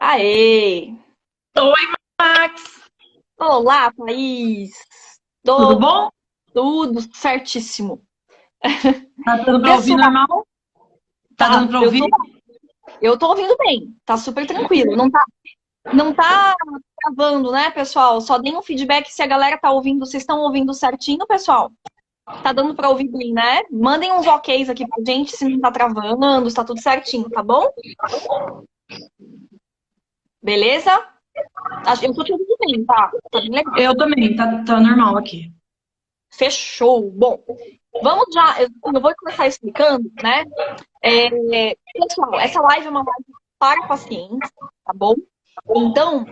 Aê! Oi, Max! Olá, Thaís! Tudo Tô bom? tudo certíssimo. Tá dando pra ouvir Pessoal, normal? Tá tá, dando pra ouvir? eu tô ouvindo bem, tá super tranquilo. Não tá travando, né, pessoal? Só deem um feedback se a galera tá ouvindo, vocês estão ouvindo certinho, pessoal? Tá dando pra ouvir bem, né? Mandem uns oks aqui pra gente se não tá travando, se tá tudo certinho, tá bom? Beleza? Eu tô te ouvindo bem, tá? Tá bem legal. Eu também, tá normal aqui. Fechou. Bom, vamos já. Eu vou começar explicando, né? Pessoal, essa live é uma live para pacientes, tá bom? Então,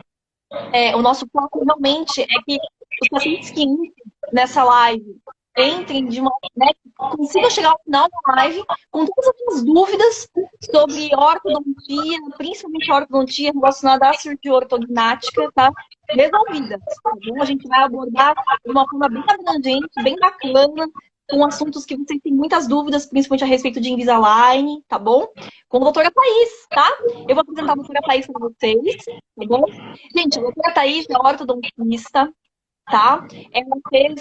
o nosso foco realmente é que os pacientes que entrem nessa live entrem de uma, né, consigam chegar ao final da live com todas as suas dúvidas sobre ortodontia, principalmente a ortodontia relacionada à cirurgia ortognática, tá? Resolvidas, tá bom? A gente vai abordar de uma forma bem abrangente, bem bacana, com assuntos que vocês têm muitas dúvidas, principalmente a respeito de Invisalign, tá bom? Com a doutora Thaís, tá? Eu vou apresentar a doutora Thaís para vocês, tá bom? Gente, a doutora Thaís é ortodontista, tá? Ela fez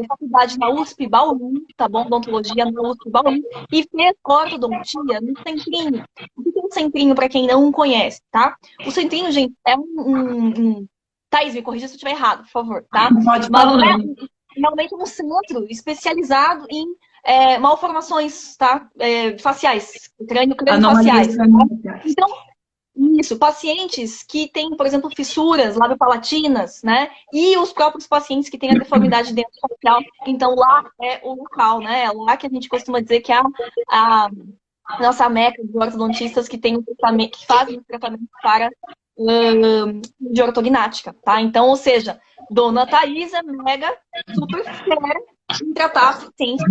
faculdade na USP Bauru, tá bom? Odontologia na USP Bauru, e fez ortodontia no Centrinho. O que é um Centrinho, para quem não conhece, tá? O Centrinho, gente, é Thaís, me corrija se eu estiver errado, por favor, tá? Pode Mas é falando. realmente um centro especializado em malformações, tá? Faciais, Anomalias crânio-faciais. cranianas. Então, isso, pacientes que têm, por exemplo, fissuras labiopalatinas, né? E os próprios pacientes que têm a deformidade dentofacial. Então, lá é o local, né? É lá que a gente costuma dizer que é a nossa meca de ortodontistas que tem o tratamento, que fazem o tratamento para de ortognática, tá? Então, ou seja, Dona Thaís é mega super fera em tratar pacientes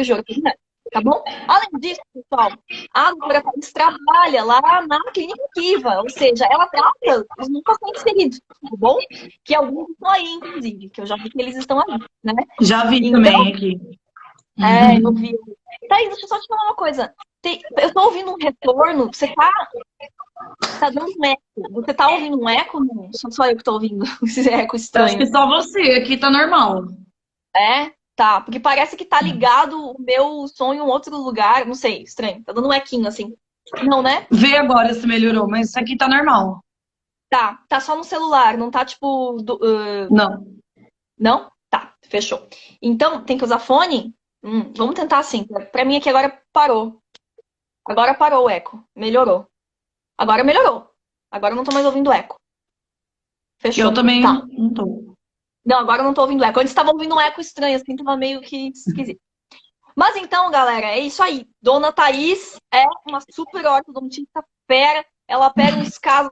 de ortognática. Tá bom? Além disso, pessoal, a doutora Thaís trabalha lá na Clínica Kiva, ou seja, ela trata os pacientes feridos, tá bom? Que alguns estão aí, inclusive, que eu já vi que eles estão aí, né? Já vi Então, também aqui. eu vi. Thaís, deixa eu só te falar uma coisa. Eu tô ouvindo um retorno, você tá dando um eco. Você tá ouvindo um eco? Não, só eu que tô ouvindo esse eco Acho que estranho. só você, aqui tá normal. É? Tá, porque parece que tá ligado o meu som em um outro lugar. Não sei, estranho. Tá dando um equinho assim. Não, né? Vê agora se melhorou, mas isso aqui tá normal. Tá só no celular, não tá tipo. Não. Não? Tá, fechou. Então, tem que usar fone? Vamos tentar assim. Pra mim aqui agora parou. Agora parou o eco. Melhorou. Agora melhorou. Agora eu não tô mais ouvindo eco. Eu Fechou. também Tá. não tô. Não, agora eu não tô ouvindo eco. Antes estava ouvindo um eco estranho, assim, tava meio que esquisito. Mas então, galera, é isso aí. Dona Thaís é uma super ortodontista fera. Ela pega uns casos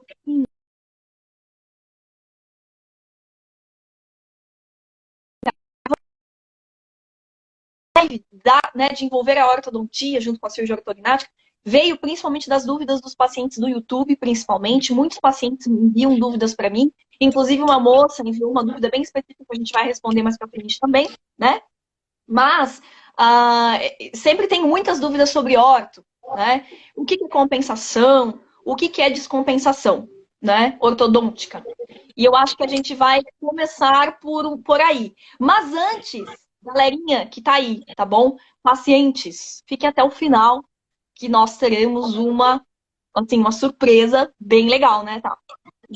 né, de envolver a ortodontia junto com a cirurgia ortognática. Veio principalmente das dúvidas dos pacientes do YouTube, principalmente. Muitos pacientes enviam dúvidas para mim. Inclusive, uma moça enviou uma dúvida bem específica que a gente vai responder mais para frente também, né? Mas sempre tem muitas dúvidas sobre orto, né? O que é compensação? O que é descompensação, né? Ortodôntica. E eu acho que a gente vai começar por aí. Mas antes, galerinha que tá aí, tá bom? Pacientes, fiquem até o final, que nós teremos uma surpresa bem legal, né? Tá?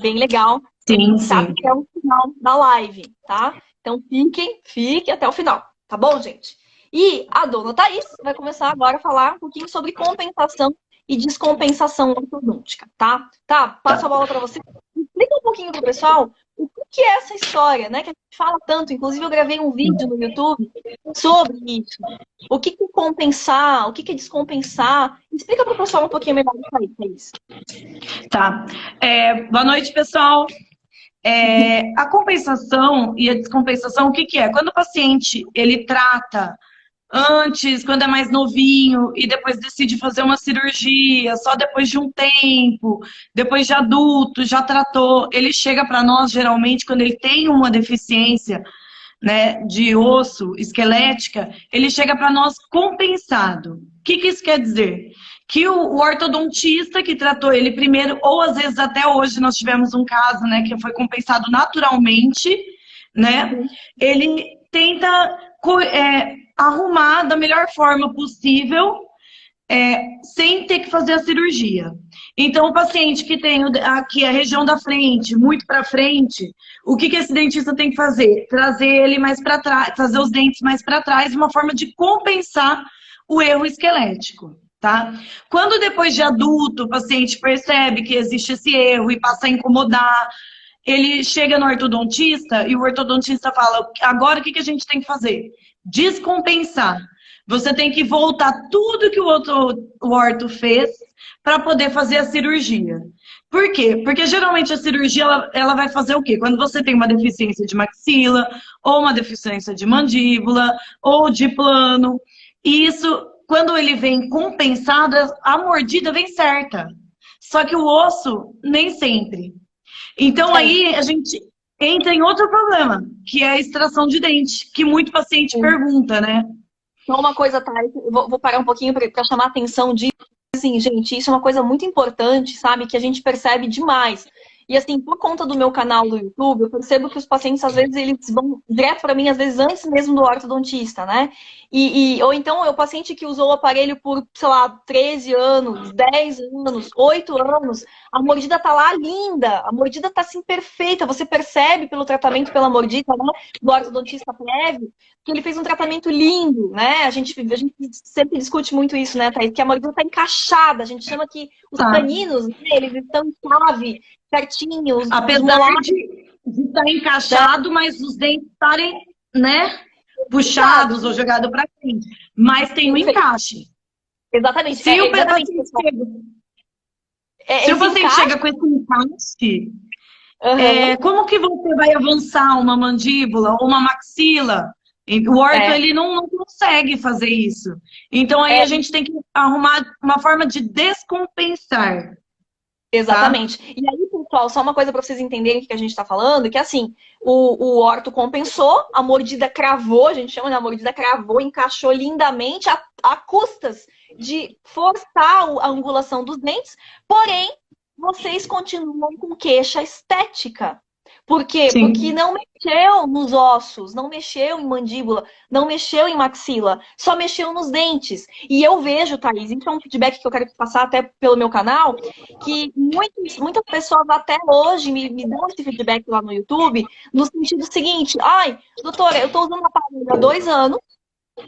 Bem legal. Sim, Tá sim. até o final da live, tá? Então fiquem até o final, tá bom, gente? E a dona Thaís vai começar agora a falar um pouquinho sobre compensação e descompensação ortodôntica, tá? Tá, passo a Tá. bola para você. Explica um pouquinho pro pessoal o que é essa história, né? Que a gente fala tanto. Inclusive, eu gravei um vídeo no YouTube sobre isso. O que é compensar, o que é descompensar. Explica pro pessoal um pouquinho melhor disso aí, Thaís. Tá. Boa noite, pessoal. A compensação e a descompensação, o que que é? Quando o paciente, ele trata antes, quando é mais novinho, e depois decide fazer uma cirurgia, só depois de um tempo, depois de adulto, já tratou, ele chega para nós, geralmente, quando ele tem uma deficiência né, de osso, esquelética, ele chega para nós compensado. O que isso quer dizer? Que o ortodontista que tratou ele primeiro, ou às vezes até hoje nós tivemos um caso, né, que foi compensado naturalmente, né, ele tenta arrumar da melhor forma possível, sem ter que fazer a cirurgia. Então, o paciente que tem aqui a região da frente, muito para frente, o que esse dentista tem que fazer? Trazer ele mais para trás, trazer os dentes mais para trás, uma forma de compensar o erro esquelético, tá? Quando depois de adulto o paciente percebe que existe esse erro e passa a incomodar, ele chega no ortodontista e o ortodontista fala, agora o que a gente tem que fazer? Descompensar. Você tem que voltar tudo que o orto fez para poder fazer a cirurgia. Por quê? Porque geralmente a cirurgia ela vai fazer o quê? Quando você tem uma deficiência de maxila, ou uma deficiência de mandíbula, ou de plano. E isso, quando ele vem compensado, a mordida vem certa. Só que o osso, nem sempre. Então aí a gente entra em outro problema, que é a extração de dente, que muito paciente pergunta, né? Só uma coisa, tá? Vou parar um pouquinho para chamar a atenção de... Assim, gente, isso é uma coisa muito importante, sabe? Que a gente percebe demais. E assim, por conta do meu canal do YouTube, eu percebo que os pacientes, às vezes, eles vão direto para mim, às vezes, antes mesmo do ortodontista, né? Ou então, é o paciente que usou o aparelho por, sei lá, 13 anos, 10 anos, 8 anos, a mordida tá lá linda, a mordida tá, assim, perfeita. Você percebe pelo tratamento pela mordida, né? Do ortodontista prévio, que ele fez um tratamento lindo, né? A gente sempre discute muito isso, né, Thaís? Que a mordida tá encaixada, a gente chama que os caninos, né, eles estão em chave, certinhos. Apesar de estar encaixado, mas os dentes estarem, né, puxados ou jogados para frente. Mas tem um encaixe. Exatamente. Se o paciente chega com esse encaixe, como que você vai avançar uma mandíbula ou uma maxila? O orto, ele não consegue fazer isso. Então, aí a gente tem que arrumar uma forma de descompensar. Exatamente. Tá? E aí, pessoal, só uma coisa para vocês entenderem o que a gente está falando, que assim, o orto compensou, a mordida cravou, a gente chama de a mordida cravou, encaixou lindamente a custas de forçar a angulação dos dentes, porém, vocês continuam com queixa estética. Por quê? Sim. Porque não mexeu nos ossos, não mexeu em mandíbula, não mexeu em maxila, só mexeu nos dentes. E eu vejo, Thaís, isso é um feedback que eu quero te passar até pelo meu canal, que muitas pessoas até hoje me dão esse feedback lá no YouTube, no sentido seguinte, ai, doutora, eu estou usando a aparelho há 2 anos,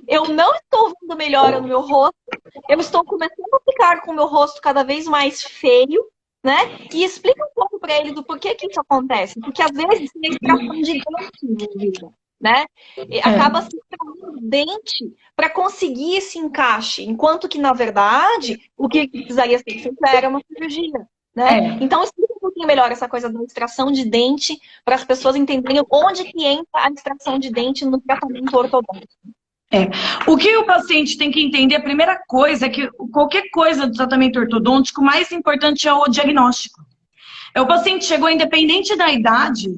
eu não estou vendo melhora no meu rosto, eu estou começando a ficar com o meu rosto cada vez mais feio, né? E explica um pouco para ele do porquê que isso acontece. Porque às vezes tem a extração de dente, né? E acaba se extraindo dente para conseguir esse encaixe. Enquanto que, na verdade, o que precisaria ser feito era uma cirurgia. Né? Então, explica um pouquinho melhor essa coisa da extração de dente para as pessoas entenderem onde que entra a extração de dente no tratamento ortodôntico. O que o paciente tem que entender, a primeira coisa é que qualquer coisa do tratamento ortodôntico, o mais importante é o diagnóstico. O paciente chegou, independente da idade,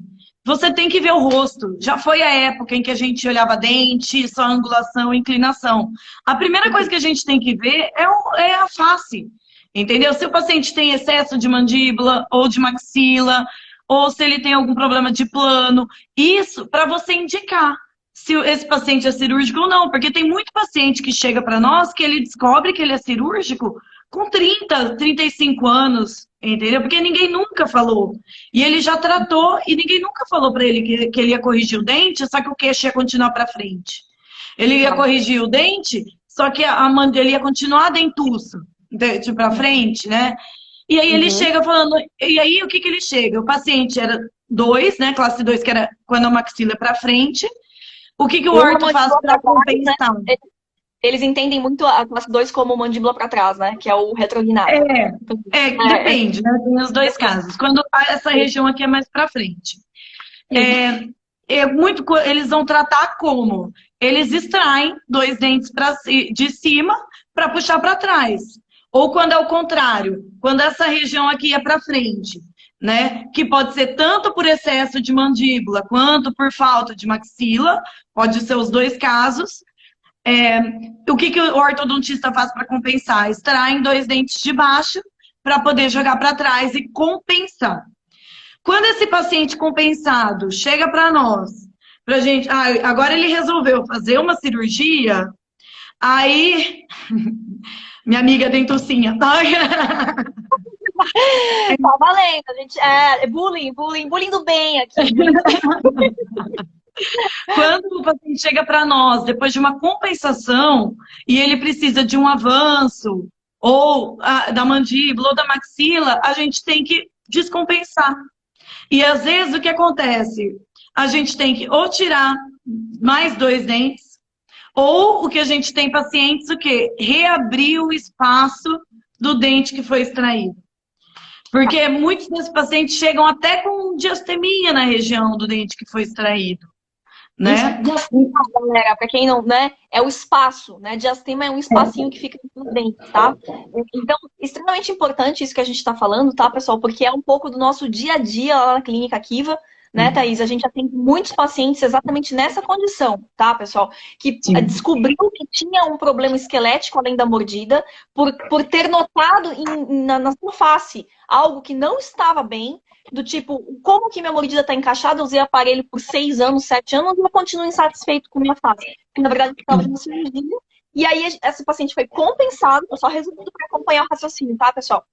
você tem que ver o rosto. Já foi a época em que a gente olhava dente, só angulação, inclinação. A primeira coisa que a gente tem que ver é a face, entendeu? Se o paciente tem excesso de mandíbula ou de maxila, ou se ele tem algum problema de plano, isso para você indicar se esse paciente é cirúrgico ou não, porque tem muito paciente que chega para nós que ele descobre que ele é cirúrgico com 30, 35 anos, entendeu? Porque ninguém nunca falou. E ele já tratou e ninguém nunca falou para ele que ele ia corrigir o dente, só que o queixo ia continuar para frente. Ele ia corrigir o dente, só que ele ia continuar dentuço, para frente, né? E aí ele chega falando, e aí o que ele chega? O paciente era 2, né? Classe 2, que era quando a maxila é para frente. O que o orto faz para compensar? Né? Eles entendem muito a classe 2 como mandíbula para trás, né? Que é o retroguinado. Depende, né? Tem os dois casos. Quando essa região aqui é mais para frente. Eles vão tratar como? Eles extraem 2 dentes de cima para puxar para trás. Ou quando é o contrário, quando essa região aqui é para frente. né? Que pode ser tanto por excesso de mandíbula quanto por falta de maxila, pode ser os dois casos. O que o ortodontista faz para compensar? Extraem 2 dentes de baixo para poder jogar para trás e compensar. Quando esse paciente compensado chega para nós, pra gente, agora ele resolveu fazer uma cirurgia, aí, minha amiga dentucinha, Tá valendo, a gente. Bullying do bem aqui. quando o paciente chega para nós, depois de uma compensação, e ele precisa de um avanço, ou da mandíbula, ou da maxila, a gente tem que descompensar. E às vezes o que acontece? A gente tem que ou tirar mais 2 dentes, ou o que a gente tem pacientes, o quê? Reabrir o espaço do dente que foi extraído. Porque muitos desses pacientes chegam até com diastemia na região do dente que foi extraído, né? Diastema, galera, para quem não, né, é o espaço, né? Diastema é um espacinho que fica nos dentes, tá? Então, extremamente importante isso que a gente está falando, tá, pessoal? Porque é um pouco do nosso dia a dia lá na Clínica Kiva, né, Thaís? A gente já tem muitos pacientes exatamente nessa condição, tá, pessoal? Que descobriu que tinha um problema esquelético além da mordida, por ter notado na sua face algo que não estava bem, do tipo, como que minha mordida está encaixada? Eu usei aparelho por 6 anos, 7 anos, e eu continuo insatisfeito com minha face. Porque, na verdade, eu estava de uma cirurgia. E aí, esse paciente foi compensado, só resumindo para acompanhar o raciocínio, tá, pessoal?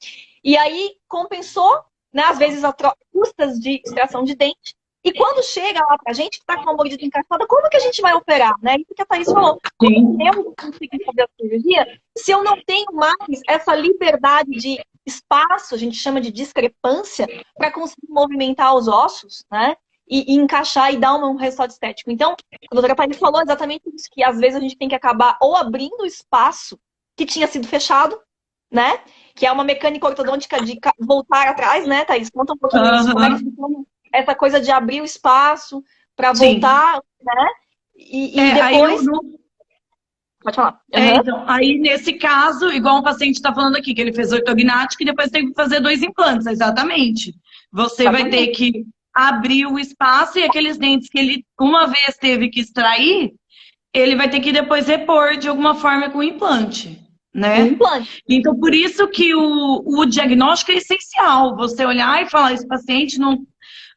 E aí, compensou, né, às vezes, custas de extração de dente. E quando chega lá pra gente, que tá com a mordida encaixada, como que a gente vai operar, né? Isso que a Thaís falou. Como eu consigo fazer a cirurgia se eu não tenho mais essa liberdade de espaço, a gente chama de discrepância, para conseguir movimentar os ossos, né? E encaixar e dar um resultado estético. Então, a doutora Thaís falou exatamente isso, que às vezes a gente tem que acabar ou abrindo o espaço que tinha sido fechado, né? Que é uma mecânica ortodôntica de voltar atrás, né, Thaís? Conta um pouquinho isso, como é que funciona essa coisa de abrir o espaço para voltar, né? E depois... Pode falar. Então, aí, nesse caso, igual um paciente está falando aqui, que ele fez ortognático e depois tem que fazer 2 implantes, exatamente. Você vai ter que abrir o espaço e aqueles dentes que ele, uma vez, teve que extrair, ele vai ter que depois repor de alguma forma com o implante, né? Então, por isso que o diagnóstico é essencial. Você olhar e falar, esse paciente não...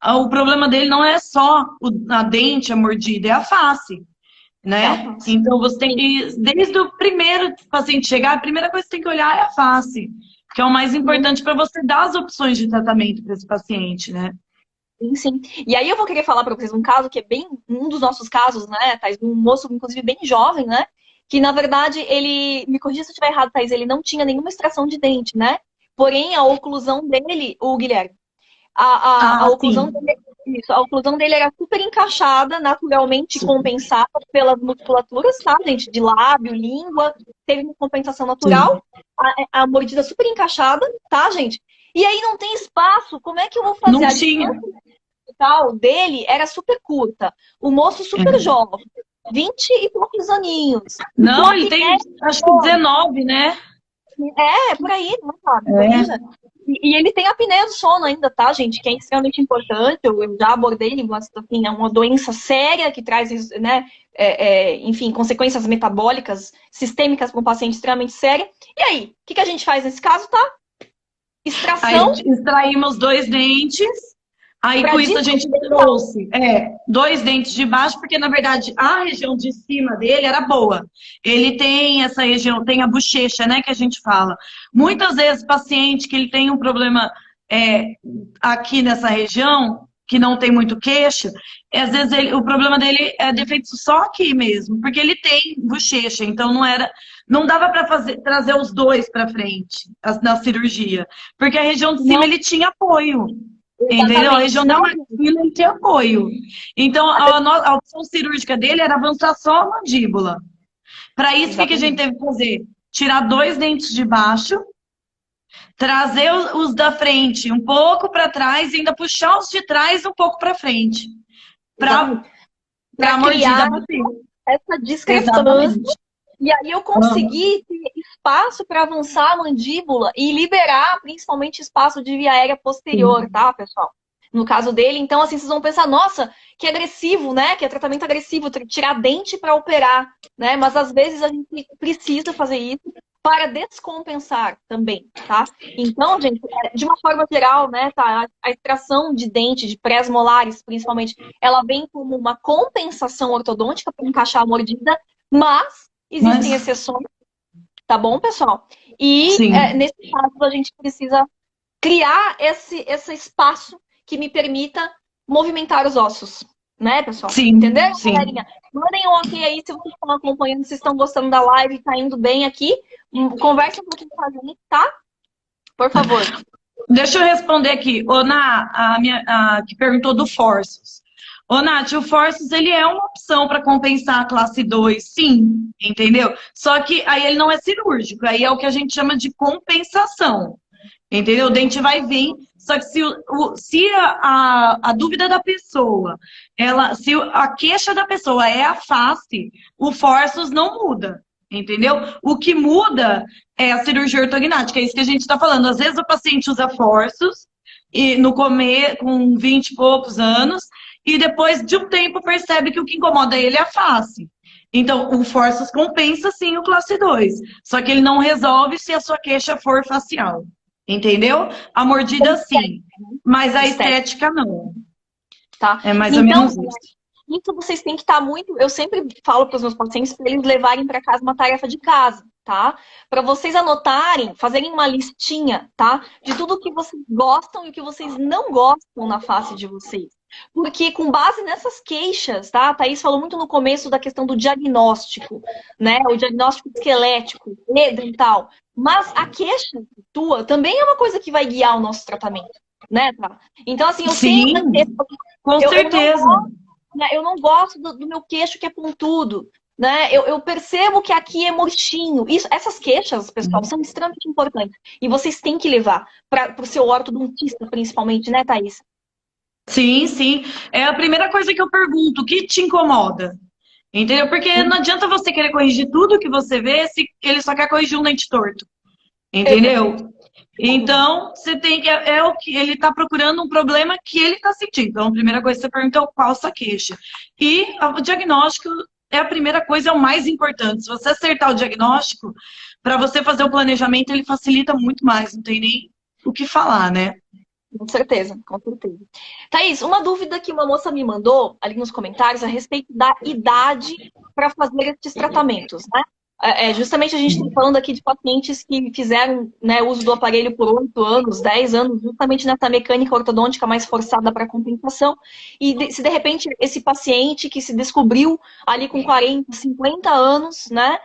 O problema dele não é só a dente, a mordida, é a face. Né? Então, você tem que, desde o primeiro paciente chegar, a primeira coisa que você tem que olhar é a face, que é o mais importante para você dar as opções de tratamento para esse paciente, né? Sim. E aí eu vou querer falar para vocês um caso que é bem um dos nossos casos, né, Thaís? Um moço, inclusive, bem jovem, né? Que, na verdade, ele, me corrija se eu estiver errado, Thaís, ele não tinha nenhuma extração de dente, né? Porém, a oclusão dele, o Guilherme, a oclusão dele, isso, a oclusão dele era super encaixada, naturalmente compensada pelas musculaturas, tá, gente? De lábio, língua, teve uma compensação natural, a mordida super encaixada, tá, gente? E aí não tem espaço, como é que eu vou fazer? Não a tinha. Distância dele era super curta, o moço super jovem, 20 e poucos aninhos. Não, ele tem, acho que 19, né? Por aí, não sabe? E ele tem apneia do sono ainda, tá, gente? Que é extremamente importante. Eu já abordei, mas assim, é uma doença séria que traz, né, enfim, consequências metabólicas, sistêmicas para um paciente extremamente séria. E aí, o que a gente faz nesse caso, tá? Extração. Aí extraímos 2 dentes. Aí com isso a gente trouxe 2 dentes de baixo, porque na verdade a região de cima dele era boa. Ele tem essa região, tem a bochecha, né, que a gente fala. Muitas vezes paciente que ele tem um problema aqui nessa região, que não tem muito queixo, às vezes o problema dele é defeito só aqui mesmo, porque ele tem bochecha, então não dava para trazer os 2 para frente na cirurgia, porque a região de cima ele tinha apoio. Entendeu? A região da maxila ele tem apoio. Então, a opção cirúrgica dele era avançar só a mandíbula. Para isso, o que a gente teve que fazer? Tirar 2 dentes de baixo, trazer os da frente um pouco para trás e ainda puxar os de trás um pouco para frente. Para a mordida bater. Essa discrepância. E aí eu consegui ter espaço para avançar a mandíbula e liberar principalmente espaço de via aérea posterior, tá, pessoal? No caso dele, então, assim, vocês vão pensar, nossa, que agressivo, né? Que é tratamento agressivo, tirar dente para operar, né? Mas às vezes a gente precisa fazer isso para descompensar também, tá? Então, gente, de uma forma geral, né, tá? A extração de dente, de pré-molares, principalmente, ela vem como uma compensação ortodôntica para encaixar a mordida, mas existem exceções, tá bom, pessoal? E nesse caso a gente precisa criar esse espaço que me permita movimentar os ossos, né, pessoal? Sim, entenderam, sim. galerinha? Mandem um ok aí se vocês estão acompanhando, se estão gostando da live, tá indo bem aqui. Conversa um pouquinho com a gente, tá? Por favor. Deixa eu responder aqui. Ô, Nath, a que perguntou do Forceps. Ô, Nath, o Forceps, ele é uma opção para compensar a classe 2, sim, entendeu? Só que aí ele não é cirúrgico, aí é o que a gente chama de compensação, entendeu? O dente vai vir, só que se a dúvida da pessoa, se a queixa da pessoa é a face, o Forceps não muda. Entendeu? O que muda é a cirurgia ortognática, é isso que a gente está falando. Às vezes o paciente usa forços e com 20 e poucos anos, e depois de um tempo percebe que o que incomoda ele é a face. Então, o forços compensa sim o classe 2, só que ele não resolve se a sua queixa for facial. Entendeu? A mordida sim, mas a estética não. Tá? É mais ou menos isso. Isso vocês têm que estar muito... Eu sempre falo para os meus pacientes para eles levarem para casa uma tarefa de casa, tá? Para vocês anotarem, fazerem uma listinha, tá? De tudo que vocês gostam e o que vocês não gostam na face de vocês. Porque com base nessas queixas, tá? A Thaís falou muito no começo da questão do diagnóstico, né? O diagnóstico esquelético, dental. Mas a queixa tua também é uma coisa que vai guiar o nosso tratamento, né? Tá? Então, assim, eu Sim, com certeza. Eu não gosto do meu queixo que é pontudo, né? Eu percebo que aqui é murchinho. Essas queixas, pessoal, são extremamente importantes. E vocês têm que levar para o seu ortodontista, principalmente, né, Thaís? Sim, sim. É a primeira coisa que eu pergunto, o que te incomoda? Entendeu? Porque não adianta você querer corrigir tudo que você vê se ele só quer corrigir um dente torto. Entendeu? Então, você tem que. É o que ele está procurando um problema que ele está sentindo. Então, a primeira coisa que você pergunta é qual a sua queixa. E o diagnóstico é a primeira coisa, é o mais importante. Se você acertar o diagnóstico, para você fazer o planejamento, ele facilita muito mais. Não tem nem o que falar, né? Com certeza, com certeza. Thaís, uma dúvida que uma moça me mandou ali nos comentários a respeito da idade para fazer esses tratamentos, né? Justamente a gente está falando aqui de pacientes que fizeram, né, uso do aparelho por 8 anos, 10 anos, justamente nessa mecânica ortodôntica mais forçada para compensação. E se de repente esse paciente que se descobriu ali com 40, 50 anos, né,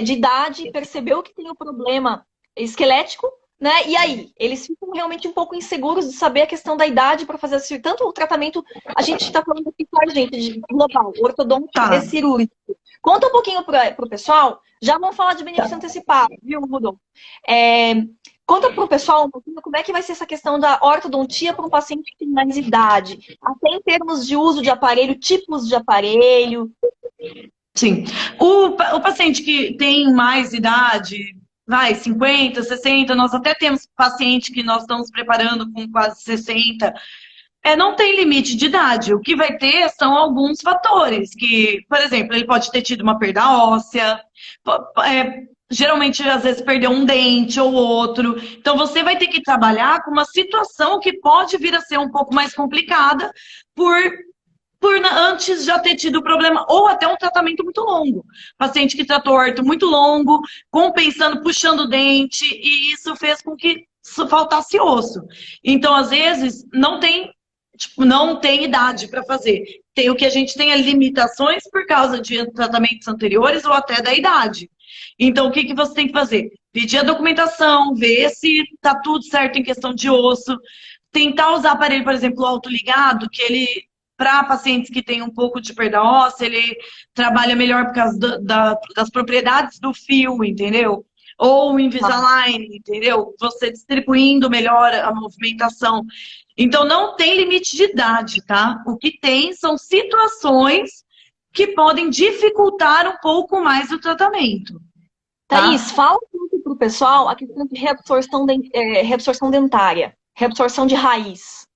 de idade, percebeu que tem um problema esquelético, né? E aí, eles ficam realmente um pouco inseguros de saber a questão da idade para fazer tanto o tratamento, a gente está falando aqui com a gente de global, ortodôntico e cirúrgico. Conta um pouquinho para o pessoal, já vamos falar de benefício antecipado, viu, Rodolfo? Conta para o pessoal um pouquinho como é que vai ser essa questão da ortodontia para um paciente que tem mais idade, até em termos de uso de aparelho, tipos de aparelho. Sim. O paciente que tem mais idade, 50, 60, nós até temos paciente que nós estamos preparando com quase 60, não tem limite de idade. O que vai ter são alguns fatores, que, por exemplo, ele pode ter tido uma perda óssea, geralmente, às vezes, perdeu um dente ou outro. Então, você vai ter que trabalhar com uma situação que pode vir a ser um pouco mais complicada por antes já ter tido problema, ou até um tratamento muito longo. Paciente que tratou orto muito longo, compensando, puxando o dente, e isso fez com que faltasse osso. Então, às vezes, não tem idade para fazer. O que a gente tem é limitações por causa de tratamentos anteriores ou até da idade. Então, o que você tem que fazer? Pedir a documentação, ver se está tudo certo em questão de osso, tentar usar aparelho, por exemplo, autoligado, que ele... Para pacientes que têm um pouco de perda óssea, ele trabalha melhor por causa das propriedades do fio, entendeu? Ou o Invisalign, entendeu? Você distribuindo melhor a movimentação. Então, não tem limite de idade, tá? O que tem são situações que podem dificultar um pouco mais o tratamento. Thaís, fala muito para o pessoal a questão de reabsorção dentária, reabsorção de raiz.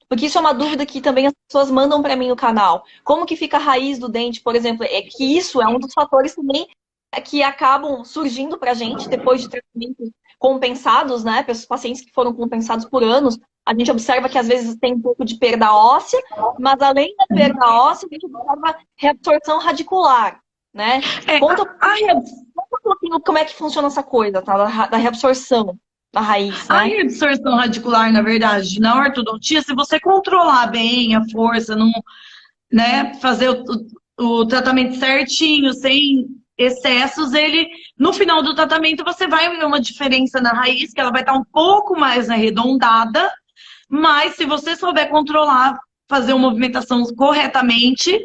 Porque isso é uma dúvida que também as pessoas mandam para mim no canal. Como que fica a raiz do dente, por exemplo? É que isso é um dos fatores também que acabam surgindo para a gente depois de tratamentos compensados, né? Para os pacientes que foram compensados por anos, a gente observa que às vezes tem um pouco de perda óssea, mas além da perda óssea, a gente observa reabsorção radicular, né? Conta um pouquinho como é que funciona essa coisa, tá? Da reabsorção da raiz, né? A reabsorção radicular, na verdade, na ortodontia, se você controlar bem a força, não, né, fazer o tratamento certinho, sem excessos, no final do tratamento, você vai ver uma diferença na raiz, que ela vai estar um pouco mais arredondada, mas se você souber controlar, fazer uma movimentação corretamente,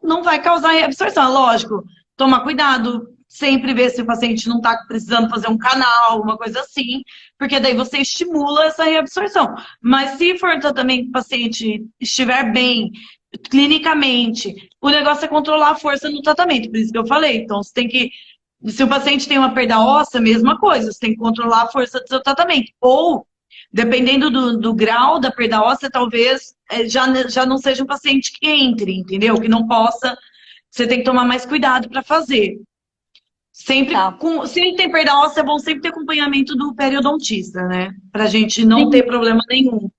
não vai causar reabsorção. Lógico, tomar cuidado, sempre ver se o paciente não está precisando fazer um canal, uma coisa assim, porque daí você estimula essa reabsorção. Mas se for um tratamento, o paciente estiver bem, clinicamente, o negócio é controlar a força no tratamento, por isso que eu falei. Então, você tem que, se o paciente tem uma perda óssea, mesma coisa, você tem que controlar a força do seu tratamento. Ou, dependendo do grau da perda óssea, talvez já não seja um paciente que entre, entendeu? Que não possa, você tem que tomar mais cuidado para fazer. Sempre, se ele tem perda óssea, é bom sempre ter acompanhamento do periodontista, né? Pra gente não ter problema nenhum.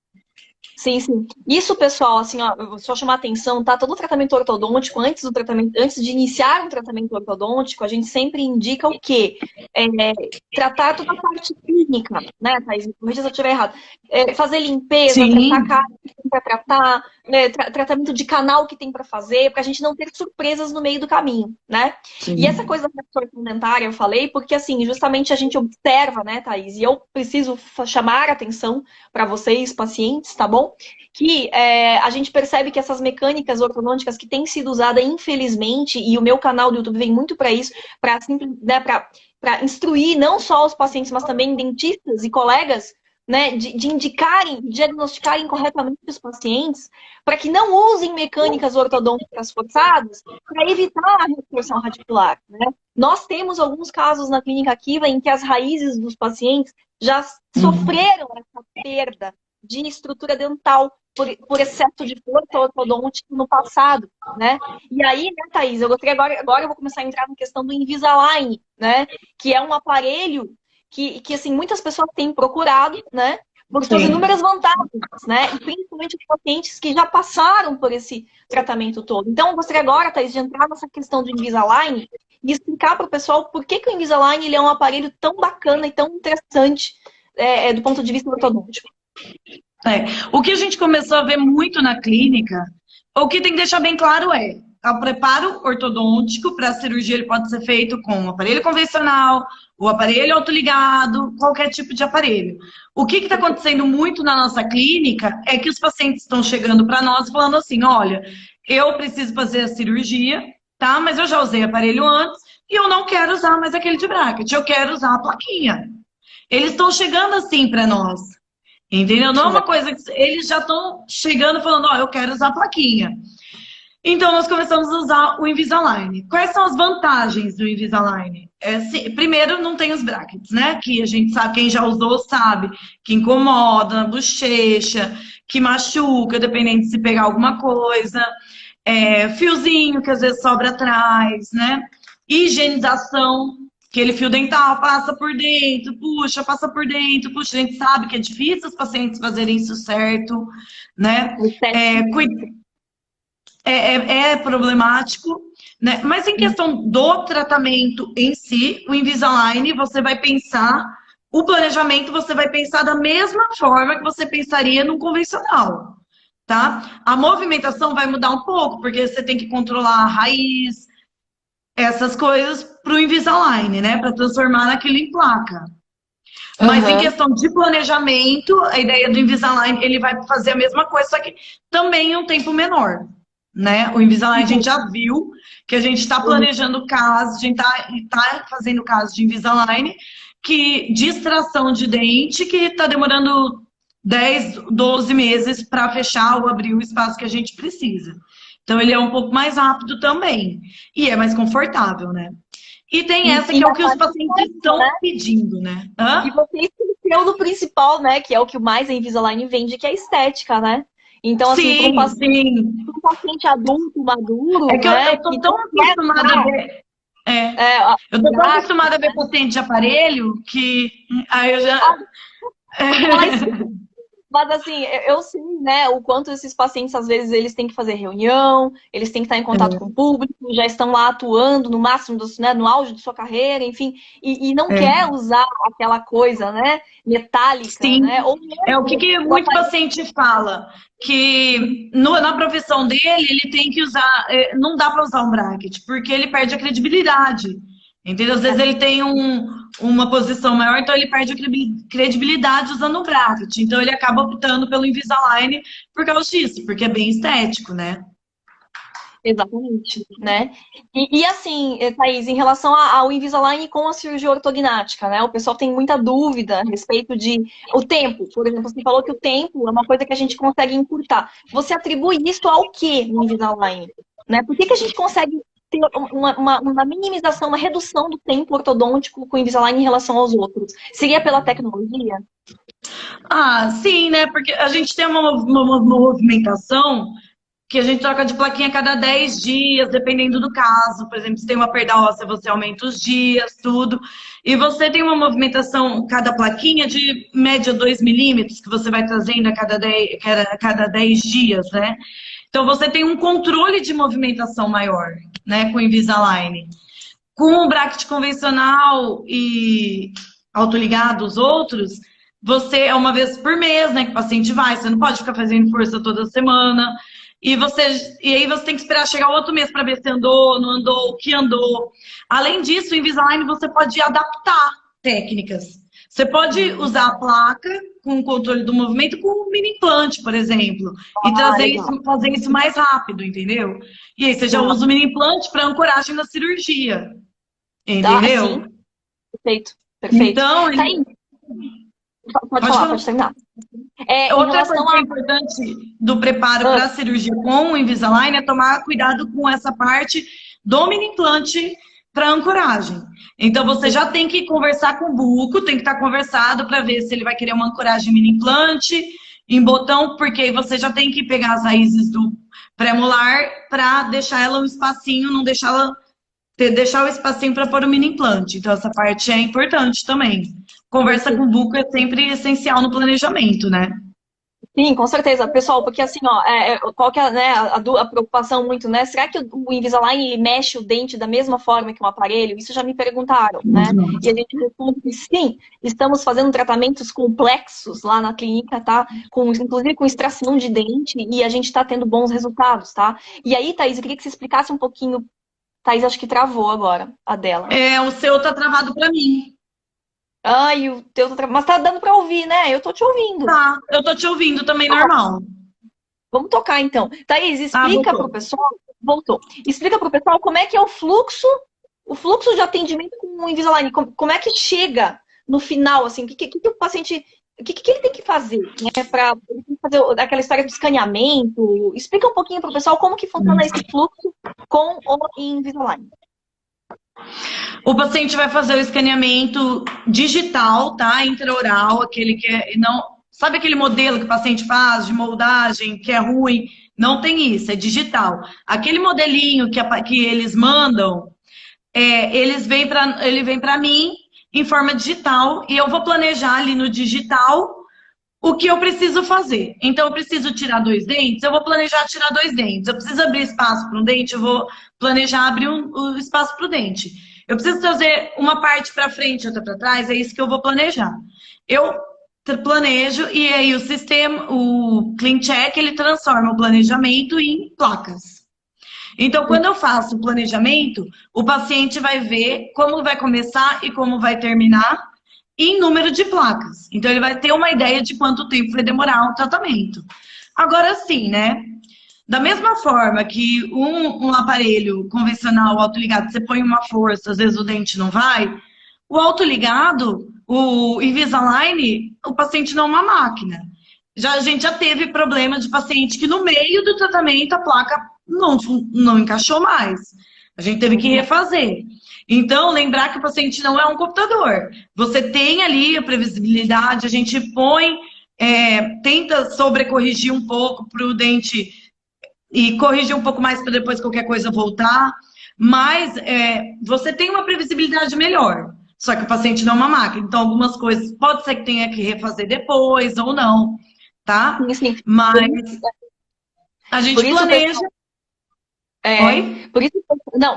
Sim, sim. Isso, pessoal, assim, ó, só chamar atenção, tá? Todo tratamento ortodôntico, antes de iniciar um tratamento ortodôntico, a gente sempre indica o quê? Tratar toda a parte clínica, né, Thaís? Me corrija se eu estiver errado. Fazer limpeza, tratar cara que tem para tratar, tratamento de canal que tem para fazer, para a gente não ter surpresas no meio do caminho, né? Sim. E essa coisa da reabsorção dentária eu falei porque, assim, justamente a gente observa, né, Thaís? E eu preciso chamar a atenção para vocês, pacientes, tá bom? Que a gente percebe que essas mecânicas ortodônticas que têm sido usadas, infelizmente, e o meu canal do YouTube vem muito para isso, para instruir não só os pacientes, mas também dentistas e colegas, né, de indicarem, diagnosticarem corretamente os pacientes, para que não usem mecânicas ortodônticas forçadas para evitar a reabsorção radicular, né? Nós temos alguns casos na clínica Kiva em que as raízes dos pacientes já sofreram essa perda de estrutura dental por excesso de força ortodôntica no passado, né? E aí, né, Thaís, eu gostaria agora eu vou começar a entrar na questão do Invisalign, né? Que é um aparelho que assim, muitas pessoas têm procurado, né? Por suas inúmeras vantagens, né? E principalmente os pacientes que já passaram por esse tratamento todo. Então, eu gostaria agora, Thaís, de entrar nessa questão do Invisalign e explicar para o pessoal por que o Invisalign ele é um aparelho tão bacana e tão interessante do ponto de vista ortodôntico. O que a gente começou a ver muito na clínica, o que tem que deixar bem claro o preparo ortodôntico para a cirurgia ele pode ser feito com um aparelho convencional, o aparelho autoligado, qualquer tipo de aparelho. O que está acontecendo muito na nossa clínica é que os pacientes estão chegando para nós falando assim, olha, eu preciso fazer a cirurgia, tá? Mas eu já usei aparelho antes e eu não quero usar mais aquele de bracket, eu quero usar a plaquinha. Eles estão chegando assim para nós. Entendeu? Não é uma coisa que eles já estão chegando falando, ó, eu quero usar a plaquinha. Então, nós começamos a usar o Invisalign. Quais são as vantagens do Invisalign? Primeiro, não tem os brackets, né? Que a gente sabe, quem já usou sabe, que incomoda na bochecha, que machuca, dependendo de se pegar alguma coisa. Fiozinho, que às vezes sobra atrás, né? Higienização. Aquele fio dental passa por dentro, puxa, passa por dentro, puxa. A gente sabe que é difícil os pacientes fazerem isso certo, né? É problemático, né? Mas em questão do tratamento em si, o Invisalign, você vai pensar, o planejamento você vai pensar da mesma forma que você pensaria no convencional, tá? A movimentação vai mudar um pouco, porque você tem que controlar a raiz, essas coisas para o Invisalign, né? Para transformar naquilo em placa. Mas em questão de planejamento, a ideia do Invisalign, ele vai fazer a mesma coisa, só que também em um tempo menor, né? O Invisalign, a gente já viu que a gente está planejando casos, a gente tá fazendo casos de Invisalign, de extração de dente, que está demorando 10, 12 meses para fechar ou abrir o espaço que a gente precisa. Então, ele é um pouco mais rápido também. E é mais confortável, né? E tem essa que é o que os pacientes estão pedindo, né? E você esqueceu do principal, né? Que é o que mais a Invisalign vende, que é a estética, né? Então, assim, sim, para um paciente adulto, maduro, é que né? eu tô tão acostumada a ver. Eu tô tão acostumada a ver paciente de aparelho que aí eu já. Mas assim, eu sei, né, o quanto esses pacientes, às vezes, eles têm que fazer reunião, eles têm que estar em contato com o público, já estão lá atuando no máximo, né, no auge de sua carreira, enfim, e não quer usar aquela coisa, né, metálica, sim. né? Ou é o que muito paciente fala, que na profissão dele, ele tem que usar, não dá para usar um bracket, porque ele perde a credibilidade. Entendeu? Às vezes ele tem uma posição maior, então ele perde a credibilidade usando o bracket. Então ele acaba optando pelo Invisalign por causa disso, porque é bem estético, né? Exatamente, né? E assim, Thaís, em relação ao Invisalign com a cirurgia ortognática, né? O pessoal tem muita dúvida a respeito de o tempo. Por exemplo, você falou que o tempo é uma coisa que a gente consegue encurtar. Você atribui isso ao quê no Invisalign? Né? Por que a gente consegue ter uma minimização, uma redução do tempo ortodôntico com o Invisalign em relação aos outros? Seria pela tecnologia? Sim, né? Porque a gente tem uma movimentação que a gente troca de plaquinha a cada 10 dias, dependendo do caso. Por exemplo, se tem uma perda óssea, você aumenta os dias, tudo. E você tem uma movimentação, cada plaquinha, de média 2 milímetros, que você vai trazendo a cada 10 dias, né? Então, você tem um controle de movimentação maior, né, com o Invisalign. Com o bracket convencional e autoligado, os outros, você é uma vez por mês, né, que o paciente vai, você não pode ficar fazendo força toda semana. E aí você tem que esperar chegar o outro mês para ver se andou, não andou, o que andou. Além disso, o Invisalign você pode adaptar técnicas. Você pode usar a placa com o controle do movimento com um mini implante, por exemplo. E fazer isso mais rápido, entendeu? E aí você já usa o mini implante para ancoragem na cirurgia. Entendeu? Sim. Perfeito. Então, pode falar, pode terminar. Outra coisa que é importante do preparo para a cirurgia com o Invisalign é tomar cuidado com essa parte do mini implante para ancoragem. Então você já tem que conversar com o buco, tem que estar conversado para ver se ele vai querer uma ancoragem mini implante em botão, porque aí você já tem que pegar as raízes do pré-molar para deixar ela um espacinho, não deixar o espacinho para pôr o mini implante. Então essa parte é importante também. Conversa com o buco é sempre essencial no planejamento, né? Sim, com certeza. Pessoal, porque assim, qual que é, né, a preocupação muito, né? Será que o Invisalign mexe o dente da mesma forma que um aparelho? Isso já me perguntaram, né? E a gente responde que sim, estamos fazendo tratamentos complexos lá na clínica, tá? Inclusive com extração de dente, e a gente tá tendo bons resultados, tá? E aí, Thaís, eu queria que você explicasse um pouquinho. Thaís, acho que travou agora, a dela. O seu tá travado para mim. Ai, o teu mas tá dando pra ouvir, né? Eu tô te ouvindo. Tá, eu tô te ouvindo também, normal. Vamos tocar então. Thaís, explica pro pessoal. Voltou. Explica pro pessoal como é que é o fluxo de atendimento com o Invisalign. Como é que chega no final, assim, o que o paciente. O que ele tem que fazer, né? Pra fazer aquela história do escaneamento. Explica um pouquinho pro pessoal como que funciona esse fluxo com o Invisalign. O paciente vai fazer o escaneamento digital, tá? Intraoral, aquele que não... Sabe aquele modelo que o paciente faz de moldagem, que é ruim? Não tem isso, é digital. Aquele modelinho que eles mandam, ele vem para mim em forma digital e eu vou planejar ali no digital o que eu preciso fazer. Então, eu preciso tirar 2 dentes, eu vou planejar tirar 2 dentes. Eu preciso abrir espaço para um dente, eu vou planejar abrir um espaço para o dente. Eu preciso trazer uma parte para frente e outra para trás, é isso que eu vou planejar. Eu planejo e aí o CleanCheck, ele transforma o planejamento em placas. Então, quando eu faço o planejamento, o paciente vai ver como vai começar e como vai terminar em número de placas. Então, ele vai ter uma ideia de quanto tempo vai demorar o tratamento. Agora sim, né? Da mesma forma que um aparelho convencional autoligado, você põe uma força, às vezes o dente não vai, o autoligado, o Invisalign, o paciente não é uma máquina. A gente já teve problema de paciente que no meio do tratamento a placa não encaixou mais. A gente teve que refazer. Então, lembrar que o paciente não é um computador. Você tem ali a previsibilidade, a gente põe, tenta sobrecorrigir um pouco para o dente e corrigir um pouco mais para depois qualquer coisa voltar. Mas você tem uma previsibilidade melhor. Só que o paciente não é uma máquina. Então, algumas coisas pode ser que tenha que refazer depois ou não, tá? Sim. Mas a gente planeja. Oi?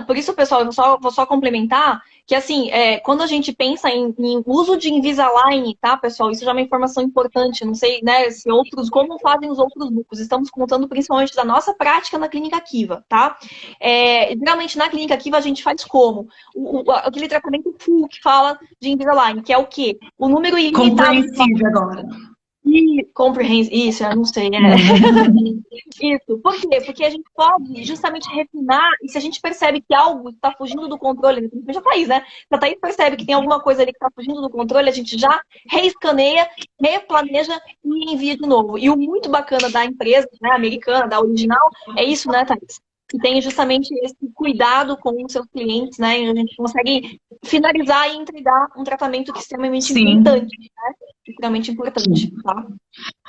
Por isso, pessoal, eu vou só complementar que, assim, quando a gente pensa em uso de Invisalign, tá, pessoal? Isso já é uma informação importante. Não sei, né, se como fazem os outros grupos. Estamos contando principalmente da nossa prática na Clínica Kiva, tá? Geralmente, na Clínica Kiva, a gente faz como? Aquele tratamento full que fala de Invisalign, que é o quê? O número ilimitado... Compreensível agora. Isso, eu não sei. Isso. Por quê? Porque a gente pode justamente refinar, e se a gente percebe que algo está fugindo do controle, principalmente a Thaís, né? Se a Thaís percebe que tem alguma coisa ali que está fugindo do controle, a gente já reescaneia, replaneja e envia de novo. E o muito bacana da empresa, né, americana, da original, é isso, né, Thaís? Que tem justamente esse cuidado com os seus clientes, né? E a gente consegue finalizar e entregar um tratamento que é extremamente importante, né? Extremamente importante, tá?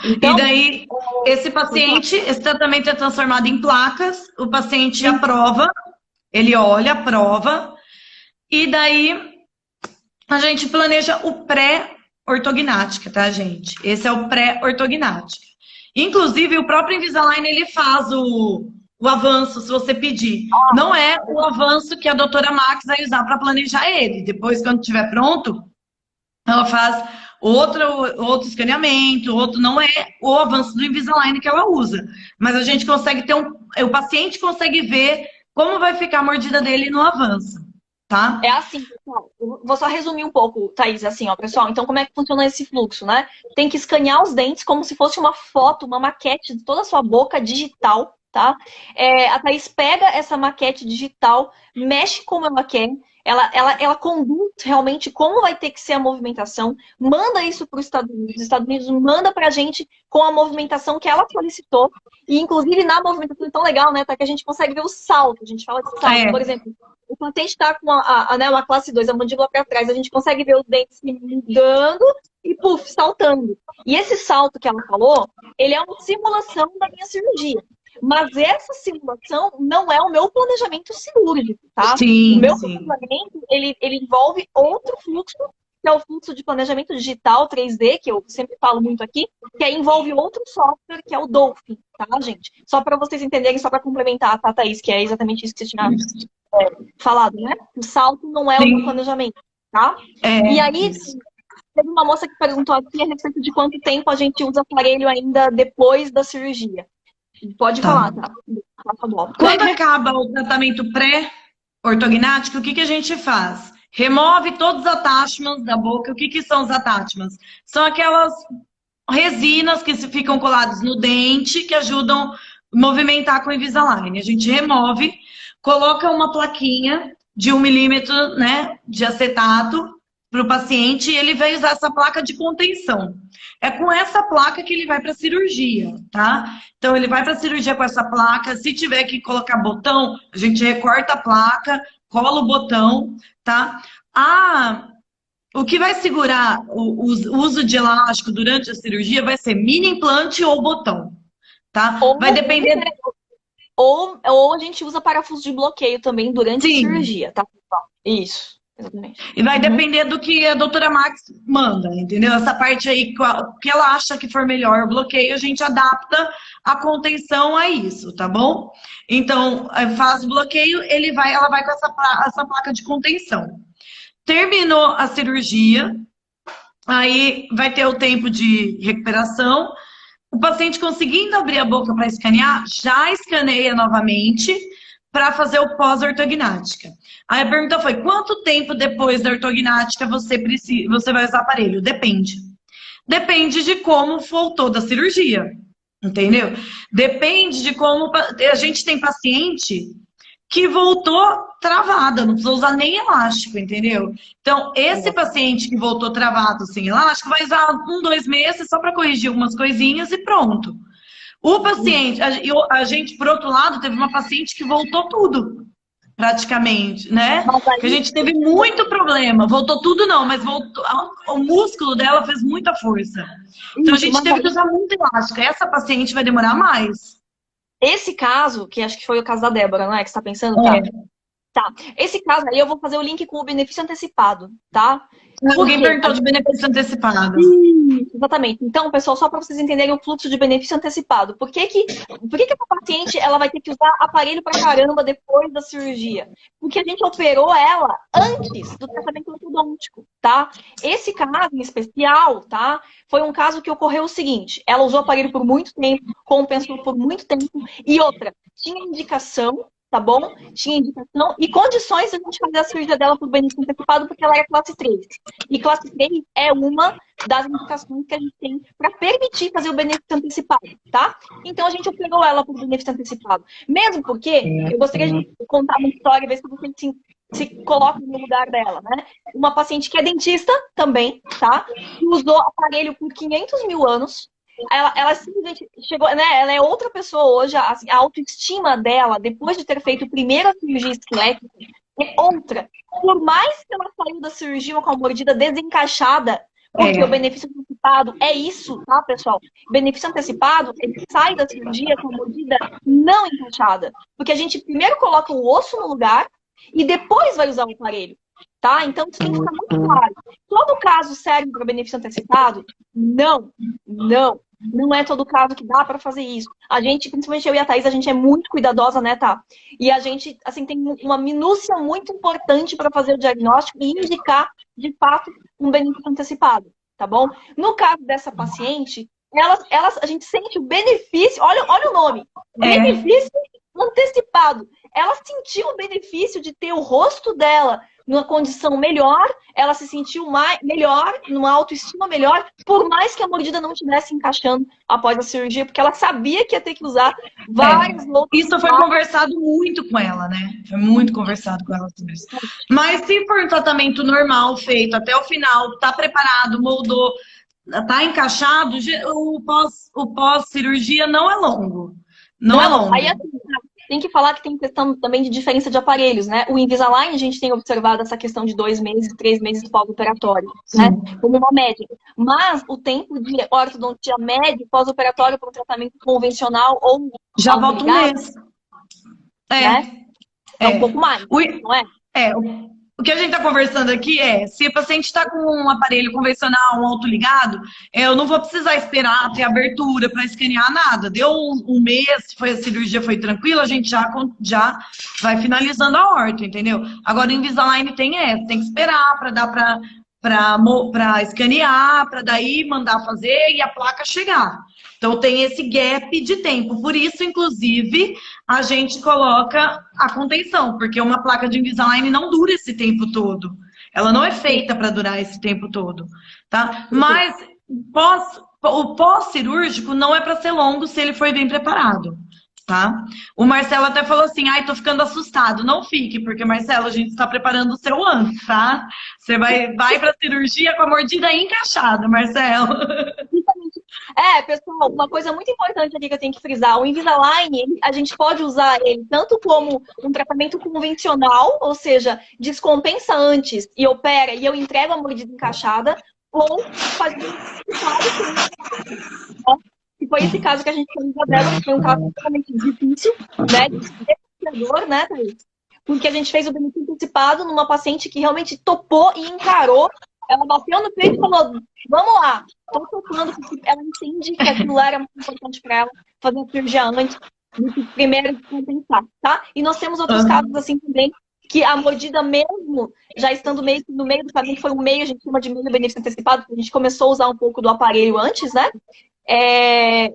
Então, e daí, esse tratamento é transformado em placas, o paciente aprova, ele olha, aprova, e daí a gente planeja o pré-ortognática, tá, gente? Esse é o pré-ortognática. Inclusive, o próprio Invisalign, ele faz o avanço, se você pedir. Não é o avanço que a doutora Max vai usar para planejar ele. Depois, quando estiver pronto, ela faz outro escaneamento, não é o avanço do Invisalign que ela usa. Mas a gente consegue ter o paciente consegue ver como vai ficar a mordida dele no avanço, tá? É assim, pessoal. Eu vou só resumir um pouco, Thaís, assim, ó, pessoal. Então, como é que funciona esse fluxo, né? Tem que escanear os dentes como se fosse uma foto, uma maquete de toda a sua boca digital, tá? A Thaís pega essa maquete digital, mexe como ela quer, ela conduz realmente como vai ter que ser a movimentação, manda isso para os Estados Unidos manda para a gente com a movimentação que ela solicitou, e inclusive na movimentação é tão legal, né, tá, que a gente consegue ver o salto, a gente fala de salto, por exemplo, o paciente está com uma classe 2, a mandíbula para trás, a gente consegue ver os dentes se mudando e, puf, saltando. E esse salto que ela falou, ele é uma simulação da minha cirurgia. Mas essa simulação não é o meu planejamento cirúrgico, tá? Sim, o meu planejamento, ele envolve outro fluxo, que é o fluxo de planejamento digital 3D, que eu sempre falo muito aqui, que envolve outro software, que é o Dolphin, tá, gente? Só para vocês entenderem, só para complementar, tá, Thaís, que é exatamente isso que você tinha falado, né? O salto não é o meu planejamento, tá? E aí, teve uma moça que perguntou aqui a respeito de quanto tempo a gente usa aparelho ainda depois da cirurgia. Pode falar, tá? Quando acaba o tratamento pré-ortognático, o que a gente faz? Remove todos os attachments da boca. O que são os attachments? São aquelas resinas que ficam coladas no dente que ajudam a movimentar com o Invisalign. A gente remove, coloca uma plaquinha de 1 milímetro, né, de acetato para o paciente e ele vai usar essa placa de contenção. É com essa placa que ele vai para a cirurgia, tá? Então, ele vai para a cirurgia com essa placa. Se tiver que colocar botão, a gente recorta a placa, cola o botão, tá? O que vai segurar o uso de elástico durante a cirurgia vai ser mini implante ou botão, tá? Vai depender... Ou a gente usa parafuso de bloqueio também durante a cirurgia, tá? Isso. Exatamente. E vai depender do que a doutora Max manda, entendeu? Essa parte aí, que ela acha que for melhor o bloqueio, a gente adapta a contenção a isso, tá bom? Então, faz o bloqueio, ela vai com essa placa de contenção. Terminou a cirurgia, aí vai ter o tempo de recuperação. O paciente conseguindo abrir a boca para escanear, já escaneia novamente para fazer o pós-ortognática. Aí a pergunta foi, quanto tempo depois da ortognática você vai usar aparelho? Depende. Depende de como voltou da cirurgia, entendeu? Depende de como... A gente tem paciente que voltou travada, não precisa usar nem elástico, entendeu? Então, esse paciente que voltou travado sem elástico vai usar 1, 2 meses só para corrigir algumas coisinhas e pronto. O paciente, a gente, por outro lado, teve uma paciente que voltou tudo. praticamente, né? Mas Porque a aí, gente teve muito problema. Voltou tudo não, mas voltou, o músculo dela fez muita força. Então a isso, gente mas teve que aí, usar muito elástico. Essa paciente vai demorar mais. esse caso, que acho que foi o caso da Débora, não é? Que você tá pensando, tá? É. Tá. Esse caso aí eu vou fazer o link com o benefício antecipado, tá? Por Alguém quê? perguntou de benefício antecipado. Isso, exatamente. Então, pessoal, só para vocês entenderem o fluxo de benefício antecipado. Por que a paciente ela vai ter que usar aparelho pra caramba depois da cirurgia? Porque a gente operou ela antes do tratamento ortodôntico, tá? Esse caso em especial, tá? Foi um caso que ocorreu o seguinte: ela usou aparelho por muito tempo, compensou por muito tempo, e outra, tinha indicação. Tá bom? Tinha indicação e condições de a gente fazer a cirurgia dela por benefício antecipado, porque ela é classe 3. E classe 3 é uma das indicações que a gente tem para permitir fazer o benefício antecipado, tá? Então a gente operou ela por benefício antecipado. Mesmo porque eu gostaria de contar uma história e ver se você se coloca no lugar dela, né? Uma paciente que é dentista também, tá? Que usou aparelho por 500 mil anos. Ela simplesmente chegou, né? Ela é outra pessoa hoje. A autoestima dela, depois de ter feito a primeira cirurgia esquelética, é outra. Por mais que ela saiu da cirurgia com a mordida desencaixada, porque o benefício antecipado é isso, tá, pessoal? Benefício antecipado, ele sai da cirurgia com a mordida não encaixada. Porque a gente primeiro coloca o osso no lugar e depois vai usar o aparelho. Tá? Então, isso tem que ficar muito claro. Todo caso serve para benefício antecipado? Não, não. Não é todo caso que dá para fazer isso. A gente, principalmente eu e a Thaís, a gente é muito cuidadosa, né, tá? E a gente, assim, tem uma minúcia muito importante para fazer o diagnóstico e indicar, de fato, um benefício antecipado, tá bom? No caso dessa paciente, a gente sente o benefício, olha o nome, benefício antecipado. Ela sentiu o benefício de ter o rosto dela numa condição melhor, ela se sentiu melhor, numa autoestima melhor, por mais que a mordida não estivesse encaixando após a cirurgia, porque ela sabia que ia ter que usar vários outros. Isso foi conversado muito com ela, né? Foi muito conversado com ela sobre isso. Mas se for um tratamento normal, feito até o final, tá preparado, moldou, tá encaixado, o pós-cirurgia não é longo. Não é longo. Aí, assim, tem que falar que tem questão também de diferença de aparelhos, né? O Invisalign, a gente tem observado essa questão de 2 meses, 3 meses do pós-operatório, né? Como uma média. Mas o tempo de ortodontia médio pós-operatório para um tratamento convencional ou já volta um mês. Né? É um pouco mais, não é? O que a gente está conversando aqui é, se o paciente está com um aparelho convencional, um autoligado, eu não vou precisar esperar ter abertura para escanear nada. Deu um mês, a cirurgia foi tranquila, a gente já vai finalizando a horta, entendeu? Agora o Invisalign tem que esperar para dar para escanear, para daí mandar fazer e a placa chegar. Então tem esse gap de tempo. Por isso, inclusive, a gente coloca a contenção, porque uma placa de Invisalign não dura esse tempo todo. Ela não é feita para durar esse tempo todo, tá? Mas o pós-cirúrgico não é para ser longo se ele for bem preparado, tá? O Marcelo até falou assim, ai, tô ficando assustado. Não fique, porque, Marcelo, a gente está preparando o seu antes, tá? Você vai pra cirurgia com a mordida encaixada, Marcelo. Pessoal, uma coisa muito importante aqui que eu tenho que frisar, o Invisalign, a gente pode usar ele tanto como um tratamento convencional, ou seja, descompensa antes e opera e eu entrego a mordida encaixada, ou fazer que foi esse caso que a gente fez dela, foi um caso extremamente difícil, né, desafiador, né, Thaís? Porque a gente fez o benefício antecipado numa paciente que realmente topou e encarou. Ela bateu no peito e falou, vamos lá, tô topando, porque ela entende que aquilo lá era muito importante para ela, fazer a cirurgia antes, do que primeiro descompensar, tá? E nós temos outros casos assim também, que a mordida mesmo, já estando meio no meio do caminho, foi um meio, a gente chama de meio benefício antecipado, porque a gente começou a usar um pouco do aparelho antes, né?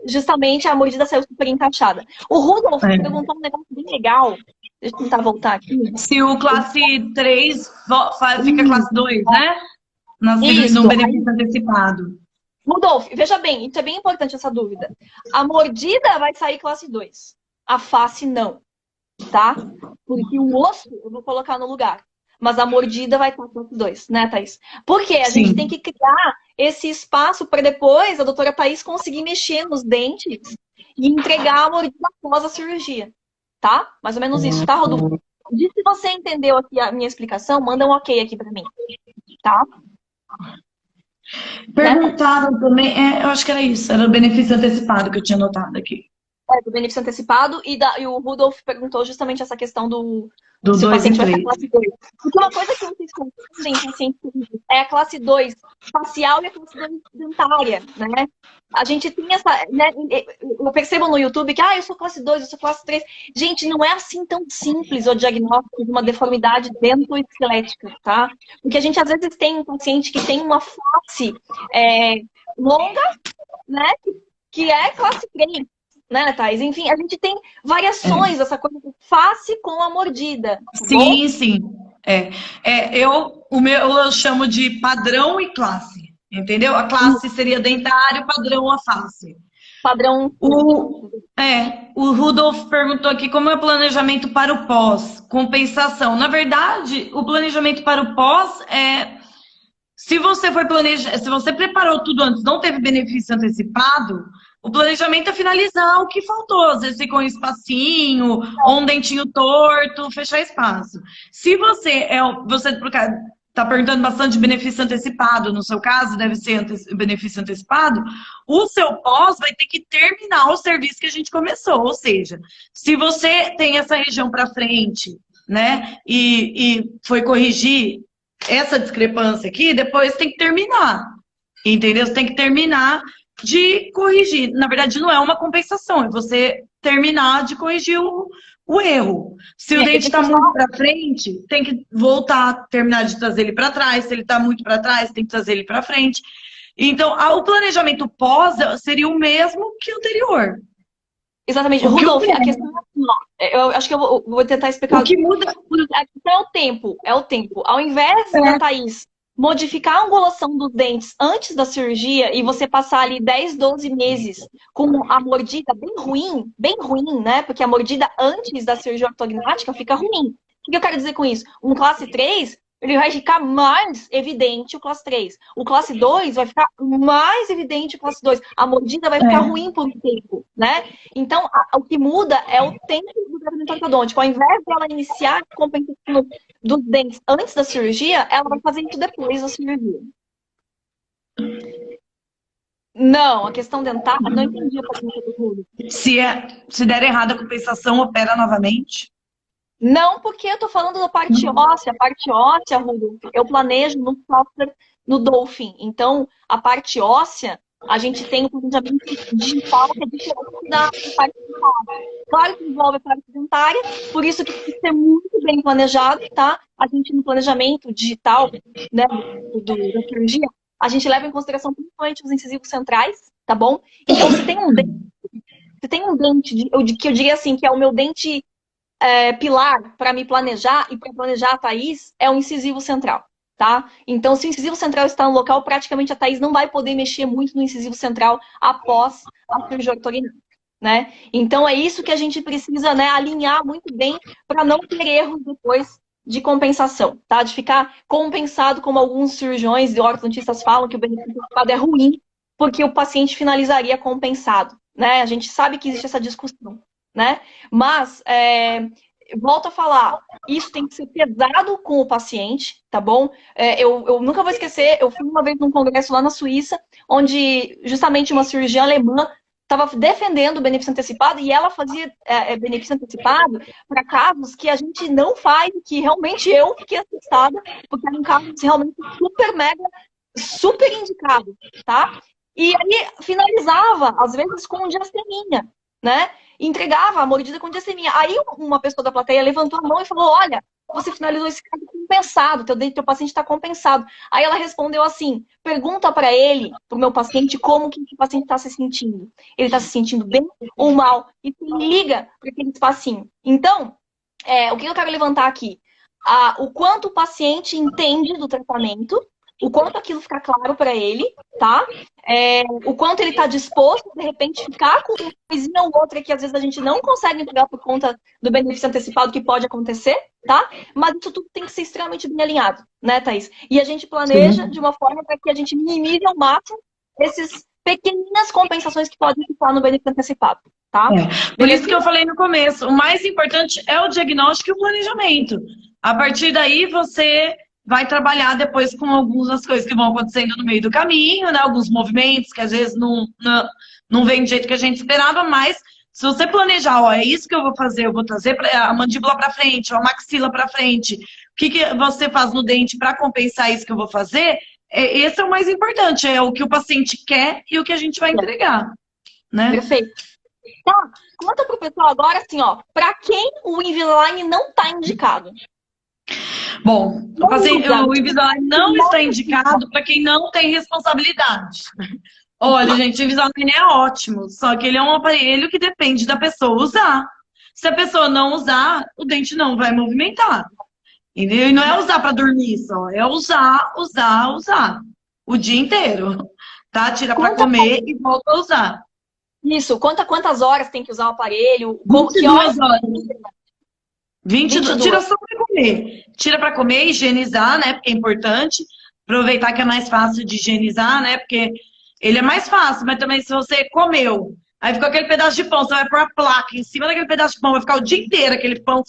Justamente a mordida saiu super encaixada. O Rudolf perguntou um negócio bem legal. Deixa eu tentar voltar aqui. Se o classe 3 fica classe 2, né? No benefício antecipado. Rudolf, veja bem, isso é bem importante essa dúvida. A mordida vai sair classe 2. A face não, tá? Porque o osso eu vou colocar no lugar. Mas a mordida vai estar classe 2, né, Thaís? Porque a gente tem que criar esse espaço para depois a doutora Thaís conseguir mexer nos dentes e entregar a mordida após a cirurgia. Tá? Mais ou menos isso, tá, Rodolfo? Diz se você entendeu aqui a minha explicação, manda um ok aqui pra mim, tá? Né? Perguntaram também, eu acho que era isso, era o benefício antecipado que eu tinha notado aqui. Do benefício antecipado, e o Rudolf perguntou justamente essa questão do Do se o 2 e paciente vai ficar 3. classe 2. Porque uma coisa que vocês confundem, paciente, é a classe 2 facial e a classe 2 dentária, né? A gente tem essa, né, eu percebo no YouTube que, eu sou classe 2, eu sou classe 3. Gente, não é assim tão simples o diagnóstico de uma deformidade dentoesquelética, tá? Porque a gente, às vezes, tem um paciente que tem uma face longa, né, que é classe 3. Né, Thais? Enfim, a gente tem variações dessa coisa de face com a mordida. Tá Sim, bom? sim. O meu eu chamo de padrão e classe. Entendeu? A classe seria dentário, padrão a face. Padrão. O Rudolf perguntou aqui como é o planejamento para o pós, compensação. Na verdade, o planejamento para o pós se você foi se você preparou tudo antes, não teve benefício antecipado, o planejamento é finalizar o que faltou. Às vezes ficou um espacinho, ou um dentinho torto, fechar espaço. Se você está perguntando bastante de benefício antecipado, no seu caso, deve ser benefício antecipado, o seu pós vai ter que terminar o serviço que a gente começou. Ou seja, se você tem essa região para frente, né, e foi corrigir essa discrepância aqui, depois tem que terminar. Entendeu? Você tem que terminar de corrigir. Na verdade, não é uma compensação, é você terminar de corrigir o erro. Se o dente está muito para frente, tem que voltar, terminar de trazer ele para trás. Se ele está muito para trás, tem que trazer ele para frente. Então, o planejamento pós seria o mesmo que o anterior. Exatamente. Rudolf, a questão é assim, eu acho que eu vou tentar explicar. O que muda a questão é o tempo. Ao invés da Thaís modificar a angulação dos dentes antes da cirurgia e você passar ali 10, 12 meses com a mordida bem ruim, né? Porque a mordida antes da cirurgia ortognática fica ruim. O que eu quero dizer com isso? Um classe 3, ele vai ficar mais evidente o classe 3. O classe 2 vai ficar mais evidente o classe 2. A mordida vai ficar ruim por um tempo, né? Então, o que muda é o tempo do tratamento ortodôntico. Ao invés dela iniciar a compensação dos dentes antes da cirurgia, ela vai fazer isso depois da cirurgia. Não, a questão dentária, não entendi a pergunta do Rúlio. Se der errado a compensação, opera novamente? Não, porque eu tô falando da parte óssea. A parte óssea, Rúlio, eu planejo no software, no Dolphin. Então, a parte óssea, a gente tem o planejamento digital que é diferente da parte dentária. Claro que envolve a parte dentária, por isso que tem que ser muito bem planejado, tá? A gente, no planejamento digital, né, da cirurgia, a gente leva em consideração principalmente os incisivos centrais, tá bom? Então, se tem um dente, que eu diria assim, que é o meu dente pilar para me planejar e para planejar a Thaís, é o incisivo central. Tá? Então, se o incisivo central está no local, praticamente a Thaís não vai poder mexer muito no incisivo central após a cirurgia ortognática, né? Então, é isso que a gente precisa, né, alinhar muito bem para não ter erros depois de compensação, tá? De ficar compensado, como alguns cirurgiões e ortodontistas falam, que o benefício antecipado é ruim, porque o paciente finalizaria compensado, né? A gente sabe que existe essa discussão, né? Mas, volto a falar, isso tem que ser pesado com o paciente, tá bom? Eu nunca vou esquecer, eu fui uma vez num congresso lá na Suíça, onde justamente uma cirurgiã alemã estava defendendo o benefício antecipado e ela fazia benefício antecipado para casos que a gente não faz, que realmente eu fiquei assustada, porque era um caso realmente super mega, super indicado, tá? E aí finalizava, às vezes, com diasteminha, né? Entregava a mordida com diasteminha. Aí uma pessoa da plateia levantou a mão e falou: olha, você finalizou esse caso compensado, teu paciente está compensado. Aí ela respondeu assim: pergunta para ele, para o meu paciente, como que o paciente está se sentindo. Ele está se sentindo bem ou mal? E liga para aquele espacinho. Então, o que eu quero levantar aqui? O quanto o paciente entende do tratamento, o quanto aquilo fica claro para ele, tá? O quanto ele está disposto, de repente, ficar com uma coisinha ou outra que às vezes a gente não consegue entregar por conta do benefício antecipado que pode acontecer, tá? Mas isso tudo tem que ser extremamente bem alinhado, né, Thaís? E a gente planeja de uma forma para que a gente minimize ao máximo essas pequeninas compensações que podem ficar no benefício antecipado. tá? Por isso que eu falei no começo, o mais importante é o diagnóstico e o planejamento. A partir daí, você vai trabalhar depois com algumas coisas que vão acontecendo no meio do caminho, né? Alguns movimentos que às vezes não vem do jeito que a gente esperava, mas se você planejar, ó, é isso que eu vou fazer, eu vou trazer a mandíbula para frente, ou a maxila para frente, o que você faz no dente para compensar isso que eu vou fazer, esse é o mais importante, é o que o paciente quer e o que a gente vai entregar, né? Perfeito. Tá, conta pro pessoal agora, assim, ó, para quem o Invisalign não tá indicado? Bom, o Invisalign não está indicado para quem não tem responsabilidade. Olha, gente, o Invisalign é ótimo, só que ele é um aparelho que depende da pessoa usar. Se a pessoa não usar, o dente não vai movimentar. Entendeu? E não é usar para dormir só, é usar o dia inteiro. Tá? Tira para comer e volta a usar. Isso, quantas horas tem que usar o aparelho? 22 horas. 22. Tira só para comer. Tira para comer, higienizar, né? Porque é importante. Aproveitar que é mais fácil de higienizar, né? Porque ele é mais fácil, mas também se você comeu, aí ficou aquele pedaço de pão, você vai pôr a placa em cima daquele pedaço de pão, vai ficar o dia inteiro aquele pão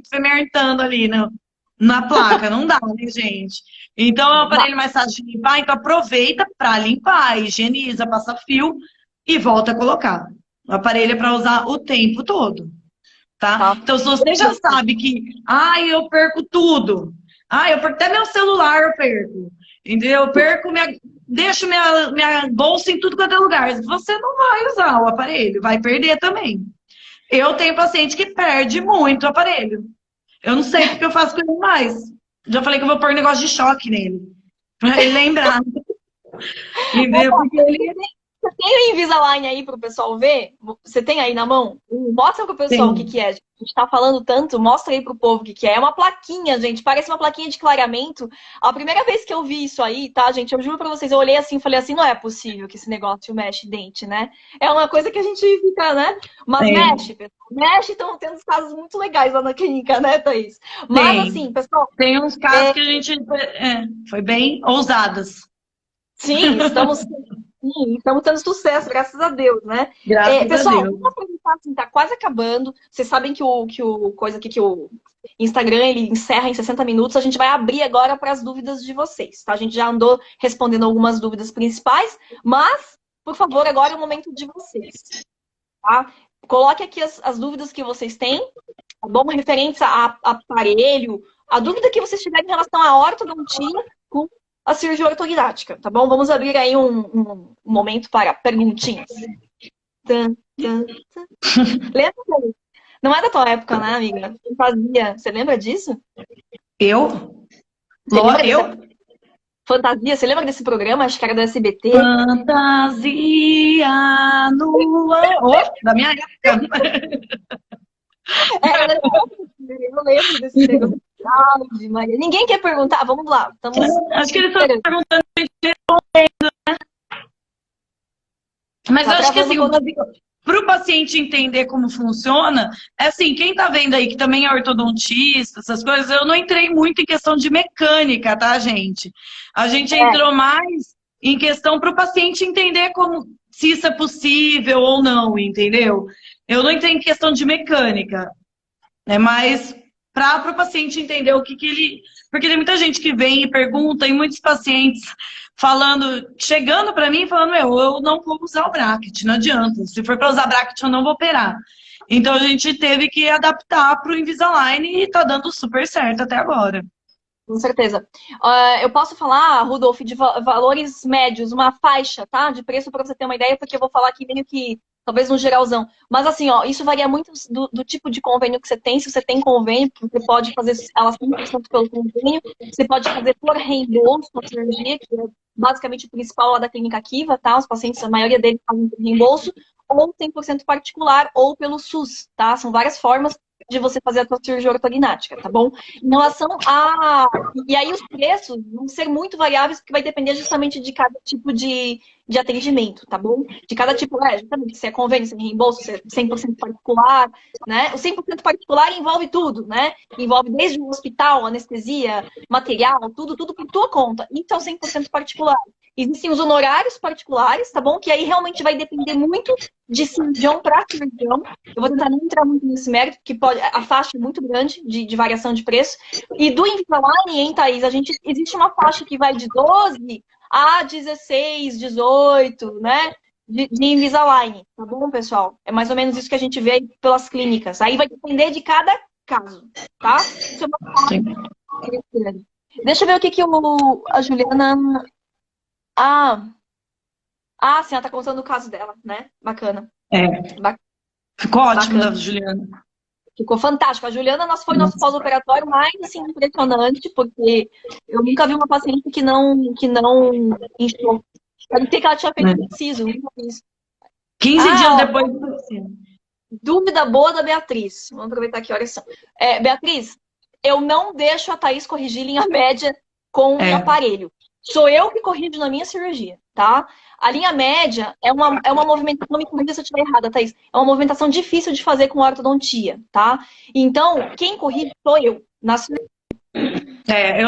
fermentando ali na placa. Não dá, né, gente? Então é um aparelho mais fácil de limpar, então aproveita para limpar, higieniza, passa fio e volta a colocar. O aparelho é para usar o tempo todo. Tá? Então, se você já sabe que, eu perco tudo, eu perco até meu celular, eu perco, entendeu? Eu perco, deixo minha bolsa em tudo quanto é lugar. Você não vai usar o aparelho, vai perder também. Eu tenho paciente que perde muito o aparelho. Eu não sei o que eu faço com ele mais. Já falei que eu vou pôr um negócio de choque nele, pra ele lembrar. Entendeu? Porque ele... Você tem o Invisalign aí pro pessoal ver? Você tem aí na mão? Mostra pro pessoal o que é. A gente tá falando tanto, mostra aí pro povo o que é. É uma plaquinha, gente. Parece uma plaquinha de clareamento. A primeira vez que eu vi isso aí, tá, gente? Eu juro pra vocês, eu olhei assim e falei assim, não é possível que esse negócio mexe dente, né? É uma coisa que a gente fica, né? Mas mexe, pessoal. Mexe, estão tendo casos muito legais lá na clínica, né, Thaís? Mas assim, pessoal... Tem uns casos que a gente... foi bem ousadas. Sim, estamos tendo sucesso, graças a Deus, né? Pessoal, vamos aproveitar, assim, tá quase acabando. Vocês sabem que o Instagram ele encerra em 60 minutos. A gente vai abrir agora para as dúvidas de vocês, tá? A gente já andou respondendo algumas dúvidas principais, mas, por favor, agora é o momento de vocês, tá? Coloque aqui as dúvidas que vocês têm, tá bom? Referentes a aparelho, a dúvida que vocês tiverem em relação à ortodontia com a cirurgia ortognática, tá bom? Vamos abrir aí um momento para perguntinhas. Lembra? Não é da tua época, né, amiga? Fantasia. Você lembra disso? Eu? Fantasia. Você lembra desse programa? Acho que era do SBT. Fantasia no ar. Da minha época. Eu lembro desse negócio. Maria. Ninguém quer perguntar? Vamos lá. Acho que eles estão perguntando e a gente respondendo, né? Mas eu acho que assim, para o paciente entender como funciona, é assim, quem tá vendo aí que também é ortodontista, essas coisas, eu não entrei muito em questão de mecânica, tá, gente? A gente entrou mais em questão para o paciente entender se isso é possível ou não, entendeu? Eu não entrei em questão de mecânica, né? Mas para o paciente entender o que ele... Porque tem muita gente que vem e pergunta, e muitos pacientes chegando para mim e falando, eu não vou usar o bracket, não adianta. Se for para usar bracket, eu não vou operar. Então a gente teve que adaptar para o Invisalign e tá dando super certo até agora. Com certeza. Eu posso falar, Rudolf, de valores médios, uma faixa, tá? De preço para você ter uma ideia, porque eu vou falar aqui meio que, talvez no geralzão. Mas assim, ó, isso varia muito do tipo de convênio que você tem. Se você tem convênio, você pode fazer elas 100% pelo convênio. Você pode fazer por reembolso a cirurgia, que é basicamente o principal lá da Clínica Kiva, tá? Os pacientes, a maioria deles fazem por reembolso, ou 100% particular, ou pelo SUS, tá? São várias formas de você fazer a sua cirurgia ortognática, tá bom? Em relação a... E aí os preços vão ser muito variáveis, porque vai depender justamente de cada tipo de atendimento, tá bom? De cada tipo, justamente, se é convênio, se é reembolso, se é 100% particular, né? O 100% particular envolve tudo, né? Envolve desde o hospital, anestesia, material, tudo por tua conta. Isso é o 100% particular. Existem os honorários particulares, tá bom? Que aí realmente vai depender muito de cirurgião para cirurgião. Eu vou tentar não entrar muito nesse mérito, porque a faixa é muito grande de variação de preço. E do Invisalign, hein, Thaís? Existe uma faixa que vai de 12 a 16, 18, né? De Invisalign, tá bom, pessoal? É mais ou menos isso que a gente vê aí pelas clínicas. Aí vai depender de cada caso, tá? Isso é uma faixa. Deixa eu ver o que a Juliana... sim, ela tá contando o caso dela, né? Bacana. Ficou ótimo da Juliana. Ficou fantástico. A Juliana foi nosso pós-operatório mais assim, impressionante, porque eu nunca vi uma paciente que não inchou. Parecia que ela tinha feito preciso. 15 dias depois do vacina. Dúvida boa da Beatriz. Vamos aproveitar que horas são. Beatriz, eu não deixo a Thaís corrigir linha média com o aparelho. Sou eu que corrijo na minha cirurgia, tá? A linha média é uma movimentação, não me corrija se eu estiver errada, Thaís, é uma movimentação difícil de fazer com ortodontia, tá? Então, quem corrige sou eu, na cirurgia.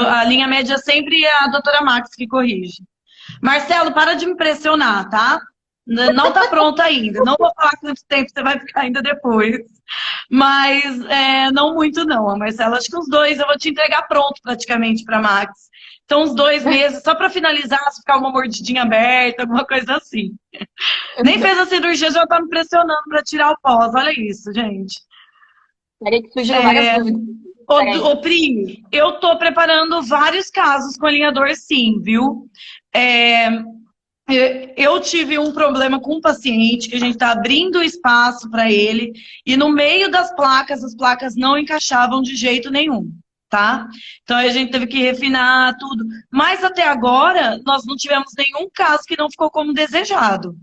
A linha média sempre é a doutora Max que corrige. Marcelo, para de me pressionar, tá? Não tá pronto ainda. Não vou falar quanto tempo você vai ficar ainda depois. Mas não muito, não. Marcelo, acho que uns 2 eu vou te entregar pronto praticamente para Max. Então, uns 2 meses, só para finalizar, se ficar uma mordidinha aberta, alguma coisa assim. Nem fez a cirurgia, já tá me pressionando para tirar o pós. Olha isso, gente. Peraí que surgiram várias dúvidas. Ô, Pri, eu tô preparando vários casos com alinhador, sim, viu? Eu tive um problema com um paciente que a gente está abrindo espaço para ele e no meio das placas, as placas não encaixavam de jeito nenhum, tá? Então a gente teve que refinar tudo. Mas até agora nós não tivemos nenhum caso que não ficou como desejado.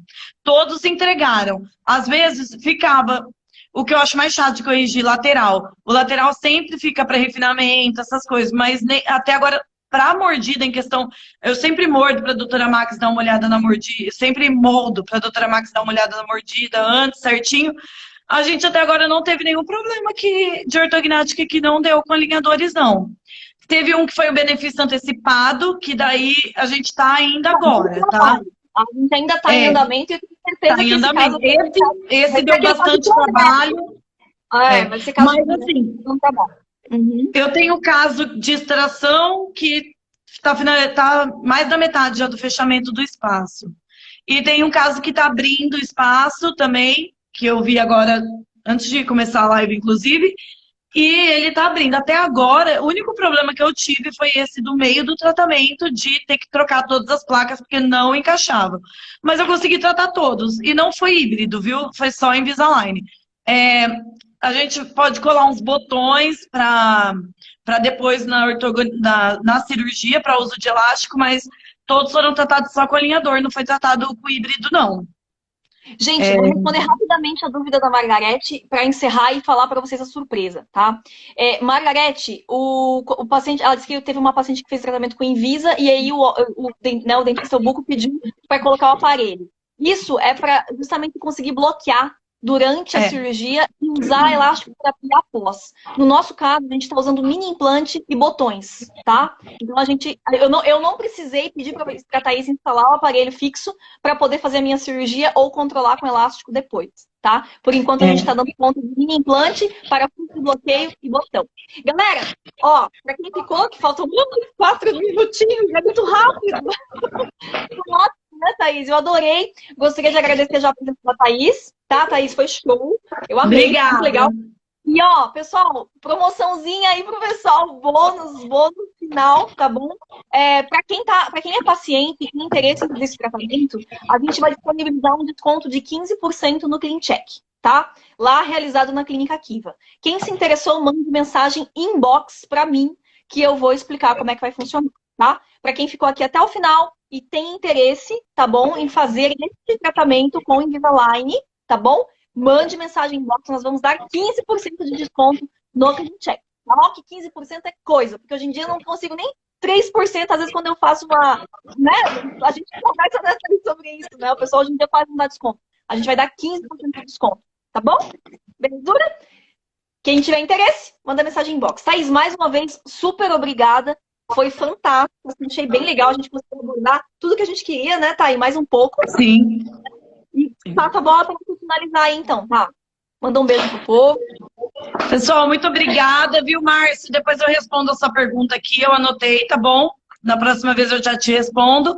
Todos entregaram. Às vezes ficava... O que eu acho mais chato de corrigir, lateral. O lateral sempre fica para refinamento, essas coisas, mas até agora... Para a mordida em questão, eu sempre mordo para a doutora Max dar uma olhada na mordida, sempre moldo para a doutora Max dar uma olhada na mordida antes, certinho. A gente até agora não teve nenhum problema de ortognática que não deu com alinhadores, não. Teve um que foi o benefício antecipado, que daí a gente está ainda agora, tá? A gente ainda está em andamento e eu tenho certeza que esse caso... Esse deu bastante trabalho. Mas esse caso mas assim... não tá bom. Uhum. Eu tenho o caso de extração que tá mais da metade já do fechamento do espaço. E tem um caso que está abrindo espaço também, que eu vi agora, antes de começar a live, inclusive, e ele está abrindo. Até agora, o único problema que eu tive foi esse do meio do tratamento, de ter que trocar todas as placas, porque não encaixavam. Mas eu consegui tratar todos, e não foi híbrido, viu? Foi só Invisalign. A gente pode colar uns botões para depois na cirurgia, para uso de elástico, mas todos foram tratados só com alinhador, não foi tratado com híbrido, não. Gente, vou responder rapidamente a dúvida da Margarete para encerrar e falar para vocês a surpresa, tá? Margarete, o paciente, ela disse que teve uma paciente que fez tratamento com Invisa e aí o dentista buco pediu para colocar o aparelho. Isso é para justamente conseguir bloquear durante a cirurgia e usar elástico terapia após. No nosso caso, a gente está usando mini implante e botões, tá? Então, eu não precisei pedir para a Thaís instalar o aparelho fixo para poder fazer a minha cirurgia ou controlar com elástico depois, tá? Por enquanto, a gente está dando conta de mini implante, parafuso, bloqueio e botão. Galera, ó, para quem ficou, que faltam 4 minutinhos, é muito rápido. Né, Thaís? Eu adorei. Gostaria de agradecer já a presença da Thaís, tá? Thaís, foi show. Eu amei. Obrigada. Muito legal. E, ó, pessoal, promoçãozinha aí pro pessoal, bônus final, tá bom? Pra quem é paciente e tem interesse nesse tratamento, a gente vai disponibilizar um desconto de 15% no CleanCheck, tá? Lá realizado na Clínica Kiva. Quem se interessou, mande mensagem inbox pra mim, que eu vou explicar como é que vai funcionar, tá? Pra quem ficou aqui até o final e tem interesse, tá bom, em fazer esse tratamento com Invisalign, tá bom? Mande mensagem inbox, nós vamos dar 15% de desconto no CleanCheck. Tá bom? Que 15% é coisa, porque hoje em dia eu não consigo nem 3%, às vezes quando eu faço uma... Né? A gente conversa sobre isso, né? O pessoal hoje em dia quase não dá desconto. A gente vai dar 15% de desconto, tá bom? Beleza? Quem tiver interesse, manda mensagem inbox. Thaís, mais uma vez, super obrigada. Foi fantástico, assim, achei bem legal, a gente conseguiu abordar tudo que a gente queria, né, Thay? Mais um pouco. Sim. E passa a bola para finalizar aí, então, tá? Manda um beijo pro povo. Pessoal, muito obrigada, viu, Márcio? Depois eu respondo a sua pergunta aqui, eu anotei, tá bom? Na próxima vez eu já te respondo.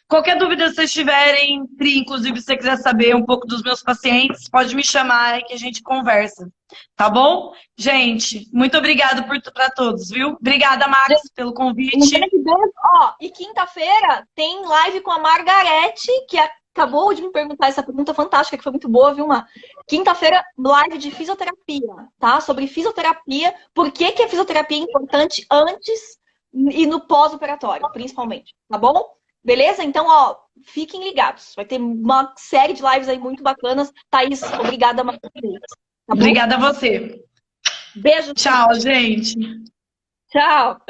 Qualquer dúvida que vocês tiverem, Pri, inclusive se você quiser saber um pouco dos meus pacientes, pode me chamar aí que a gente conversa, tá bom? Gente, muito obrigada para todos, viu? Obrigada, Max, pelo convite. Um grande beijo. Ó, e quinta-feira tem live com a Margarete, que acabou de me perguntar essa pergunta fantástica, que foi muito boa, viu, Mar? Quinta-feira, live de fisioterapia, tá? Sobre fisioterapia, por que que a fisioterapia é importante antes e no pós-operatório, principalmente, tá bom? Beleza? Então, ó, fiquem ligados. Vai ter uma série de lives aí muito bacanas. Thaís, obrigada mais uma vez. Tá bom? Obrigada a você. Beijo. Tchau, gente. Tchau.